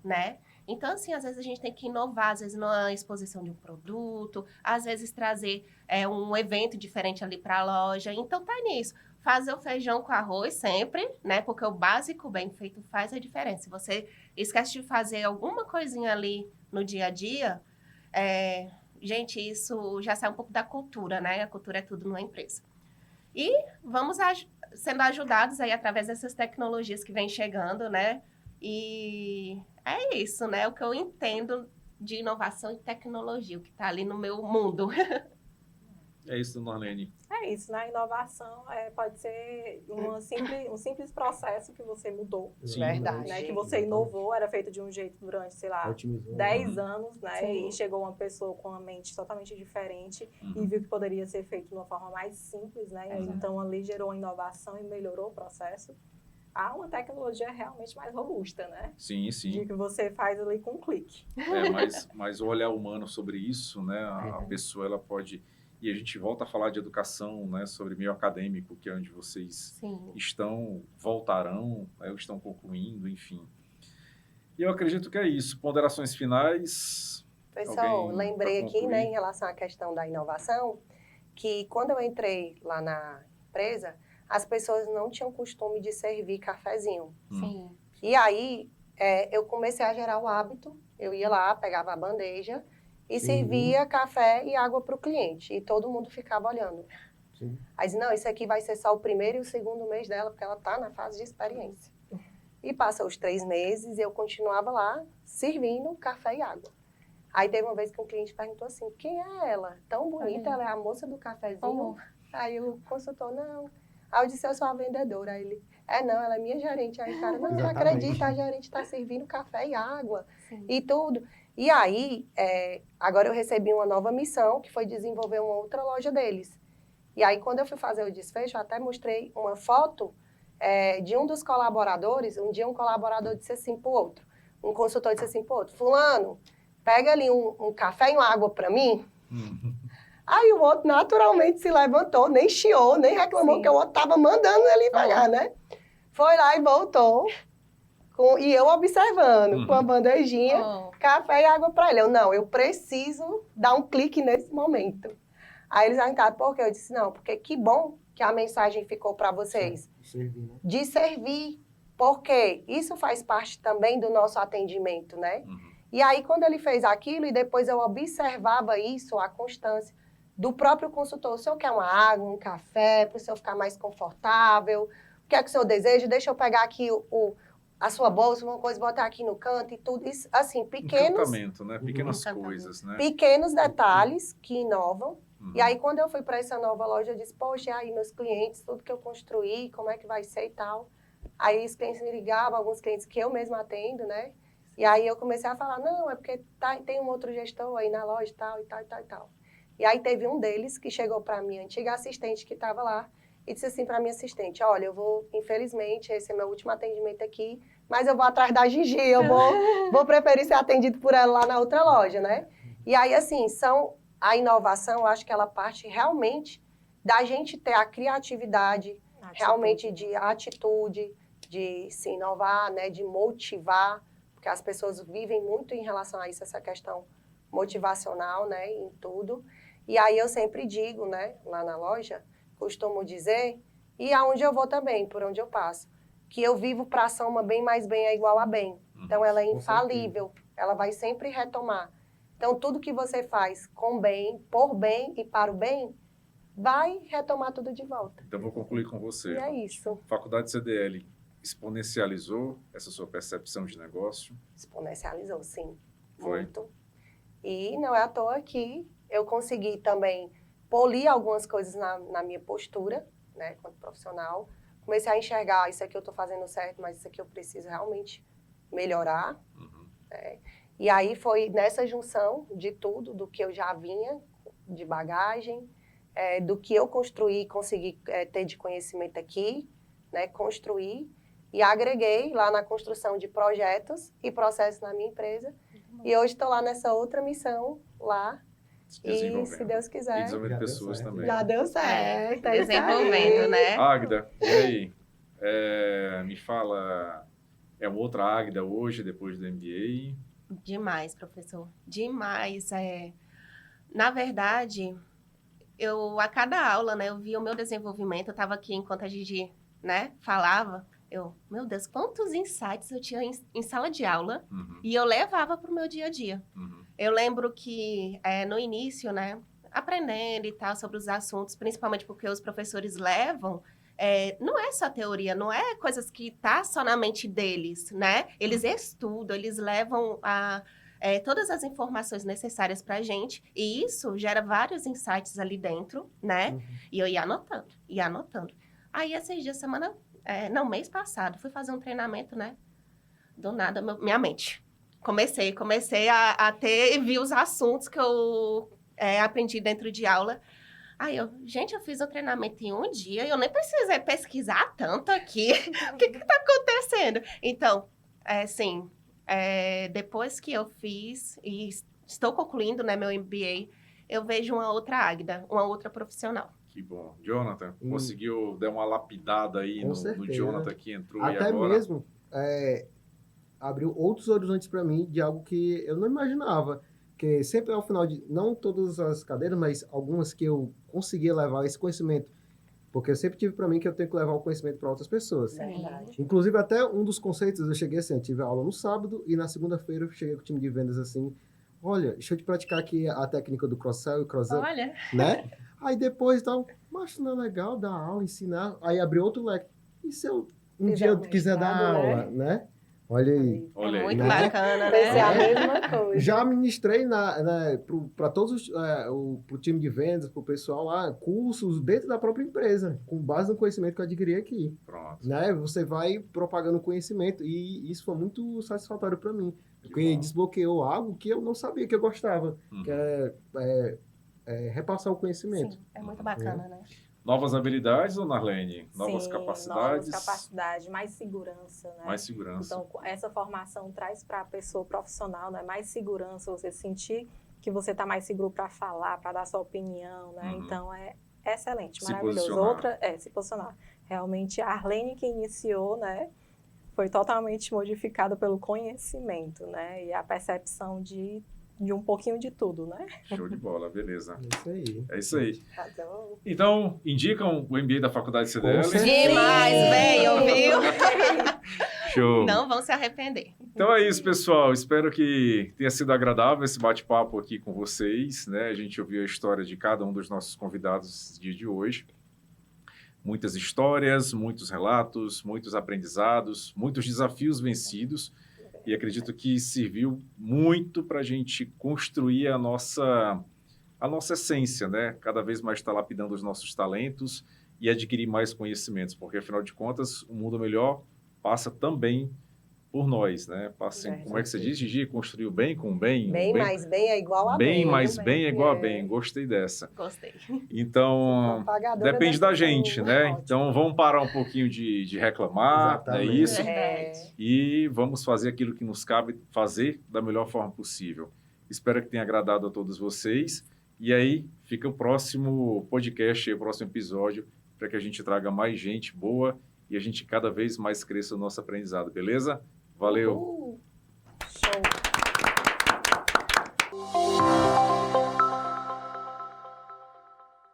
né? Então, assim, às vezes a gente tem que inovar, às vezes numa exposição de um produto, às vezes trazer um evento diferente ali para a loja. Então, tá nisso. Fazer o feijão com arroz sempre, né? Porque o básico bem feito faz a diferença. Se você esquece de fazer alguma coisinha ali no dia a dia, gente, isso já sai um pouco da cultura, né? A cultura é tudo numa empresa. E vamos sendo ajudados aí através dessas tecnologias que vêm chegando, né? E é isso, né? O que eu entendo de inovação e tecnologia, o que está ali no meu mundo. É isso, dona Arlene. É isso, né? Inovação pode ser um simples processo que você mudou, Sim. Verdade. né? Que você inovou, era feito de um jeito durante, sei lá, Otimizou. 10 anos, né? Sim. E chegou uma pessoa com uma mente totalmente diferente Uhum. e viu que poderia ser feito de uma forma mais simples, né? Exato. Então, ali gerou uma inovação e melhorou o processo. Há uma tecnologia realmente mais robusta, né? Sim, De sim. que você faz ali com um clique. Mas o olhar humano sobre isso, né? A pessoa, ela pode... E a gente volta a falar de educação, né? Sobre meio acadêmico, que é onde vocês Sim. voltarão, né, ou estão concluindo, enfim. E eu acredito que é isso. Ponderações finais. Pessoal, Alguém lembrei pra aqui, concluir? né, em relação à questão da inovação, que quando eu entrei lá na empresa, as pessoas não tinham costume de servir cafezinho. Sim. E aí, eu comecei a gerar o hábito, eu ia lá, pegava a bandeja e Sim. servia café e água para o cliente, e todo mundo ficava olhando. Sim. Aí disse, não, isso aqui vai ser só o primeiro e o segundo mês dela, porque ela está na fase de experiência. E passou os 3 meses e eu continuava lá servindo café e água. Aí teve uma vez que um cliente perguntou assim, quem é ela? Tão bonita, ela é a moça do cafezinho? Aí o consultor, não. Aí eu disse, eu sou a vendedora. Aí ele, não, ela é minha gerente. Aí o cara, não Exatamente. acredita, a gerente está servindo café e água Sim. e tudo. E aí, agora eu recebi uma nova missão, que foi desenvolver uma outra loja deles. E aí, quando eu fui fazer o desfecho, eu até mostrei uma foto de um dos colaboradores. Um dia um colaborador disse assim pro outro, um consultor disse assim pro outro, fulano, pega ali um café e uma água para mim. Aí o outro naturalmente se levantou, nem chiou, nem reclamou, Sim. que o outro estava mandando ele pagar, né? Foi lá e voltou, e eu observando, com a bandejinha, café e água para ele. Eu preciso dar um clique nesse momento. Aí eles perguntaram, por quê? Eu disse, não, porque que bom que a mensagem ficou para vocês. Servir, né? De servir, porque isso faz parte também do nosso atendimento, né? E aí, quando ele fez aquilo, e depois eu observava isso, a constância do próprio consultor. O senhor quer uma água, um café, para o senhor ficar mais confortável? O que é que o senhor deseja? Deixa eu pegar aqui a sua bolsa, uma coisa, botar aqui no canto e tudo. Isso, assim, pequenos Encantamento, né? Pequenas coisas, né? pequenos detalhes que inovam. E aí, quando eu fui para essa nova loja, eu disse, poxa, e aí meus clientes, tudo que eu construí, como é que vai ser e tal. Aí os clientes me ligavam, alguns clientes que eu mesma atendo, né? E aí eu comecei a falar, não, é porque tem um outro gestor aí na loja e tal, e tal, e tal, e tal. E aí teve um deles que chegou para minha antiga assistente que estava lá e disse assim para minha assistente, olha, eu vou, infelizmente, esse é meu último atendimento aqui, mas eu vou atrás da Gigi, eu vou preferir ser atendido por ela lá na outra loja, né? E aí, assim, a inovação, eu acho que ela parte realmente da gente ter a criatividade, realmente de atitude, de se inovar, né, de motivar, porque as pessoas vivem muito em relação a isso, essa questão motivacional, né, em tudo. E aí eu sempre digo, né, lá na loja, costumo dizer, e aonde eu vou também, por onde eu passo, que eu vivo para ação, uma bem mais bem é igual a bem. Então ela é infalível, ela vai sempre retomar. Então tudo que você faz com bem, por bem e para o bem, vai retomar tudo de volta. Então vou concluir com você. E é isso. Faculdade CDL exponencializou essa sua percepção de negócio? Exponencializou, sim. Foi? Muito. E não é à toa que eu consegui também polir algumas coisas na minha postura, né, quanto profissional. Comecei a enxergar, isso aqui eu estou fazendo certo, mas isso aqui eu preciso realmente melhorar. Né? E aí foi nessa junção de tudo, do que eu já vinha, de bagagem, do que eu construí e consegui ter de conhecimento aqui, né, construir e agreguei lá na construção de projetos e processos na minha empresa. E hoje estou lá nessa outra missão lá. E se Deus E quiser, desenvolvendo pessoas também. já deu certo. É isso Desenvolvendo, aí. né? Águida, e aí? Me fala, é uma outra Águida hoje, depois do MBA? Demais, professor. Demais. Na verdade, a cada aula, né, eu via o meu desenvolvimento. Eu estava aqui enquanto a Gigi, né, falava. Meu Deus, quantos insights eu tinha em sala de aula e eu levava para o meu dia a dia. Eu lembro que no início, né, aprendendo e tal sobre os assuntos, principalmente porque os professores levam, não é só teoria, não é coisas que tá só na mente deles, né? Eles estudam, eles levam todas as informações necessárias para a gente, e isso gera vários insights ali dentro, né? E eu ia anotando. Aí, esses dias, mês passado, fui fazer um treinamento, né? Do nada, minha mente. Comecei a ter e vi os assuntos que eu aprendi dentro de aula. Aí eu fiz o treinamento em um dia e eu nem precisei pesquisar tanto aqui. O que está acontecendo? Então, depois que eu fiz e estou concluindo, né, meu MBA, eu vejo uma outra Águida, uma outra profissional. Que bom. Jonathan, conseguiu dar uma lapidada aí Com no certeza. Jonathan que entrou Até e agora... mesmo abriu outros horizontes para mim de algo que eu não imaginava. Que sempre ao final de... Não todas as cadeiras, mas algumas que eu conseguia levar esse conhecimento. Porque eu sempre tive para mim que eu tenho que levar o conhecimento para outras pessoas. Verdade. Inclusive, até um dos conceitos, eu cheguei assim, eu tive aula no sábado e na segunda-feira eu cheguei com o time de vendas assim, olha, deixa eu te praticar aqui a técnica do cross-sell e cross-up, Olha, né? Aí depois, então, mas não é legal dar aula, ensinar, aí abriu outro leque. E se eu dia eu quiser dar aula, né? Olha aí. Olha aí. muito né? bacana, Vai ser né? a mesma coisa. Já ministrei para todos pro time de vendas, para o pessoal lá, cursos dentro da própria empresa, com base no conhecimento que eu adquiri aqui. Pronto. Né? Você vai propagando conhecimento e isso foi muito satisfatório para mim, porque desbloqueou algo que eu não sabia que eu gostava, que é repassar o conhecimento. Sim, é muito bacana, né? Novas habilidades, ou Narlene? Novas Sim, capacidades? novas capacidades, mais segurança, né? Mais segurança. Então, essa formação traz para a pessoa profissional, né, mais segurança, você sentir que você está mais seguro para falar, para dar sua opinião, né? Então, é excelente, Se maravilhoso. posicionar. Se posicionar. Realmente, a Arlene que iniciou, né, foi totalmente modificada pelo conhecimento, né? E a percepção de um pouquinho de tudo, né? Show de bola, beleza. É isso aí. É isso aí. Então, Então, indicam o MBA da Faculdade CDL? certeza. Demais, venham, viu? Show. Não vão se arrepender. Então é isso, pessoal. Espero que tenha sido agradável esse bate-papo aqui com vocês, né? A gente ouviu a história de cada um dos nossos convidados no dia de hoje. Muitas histórias, muitos relatos, muitos aprendizados, muitos desafios vencidos. E acredito que serviu muito para a gente construir a nossa essência, né? Cada vez mais estar lapidando os nossos talentos e adquirir mais conhecimentos, porque, afinal de contas, o mundo melhor passa também por nós, né? Passa, como é que você diz, Gigi? Construir o bem com o bem? Bem mais bem é igual a bem. Bem mais viu? bem é igual a bem. Gostei dessa. Gostei. Então, Propagadora depende dessa da gente, saúde, né? ótimo. Então, vamos parar um pouquinho de reclamar, não é Exatamente. isso? Verdade. E vamos fazer aquilo que nos cabe fazer da melhor forma possível. Espero que tenha agradado a todos vocês. E aí, fica o próximo podcast, o próximo episódio, para que a gente traga mais gente boa e a gente cada vez mais cresça o nosso aprendizado, beleza? Valeu! Uhul.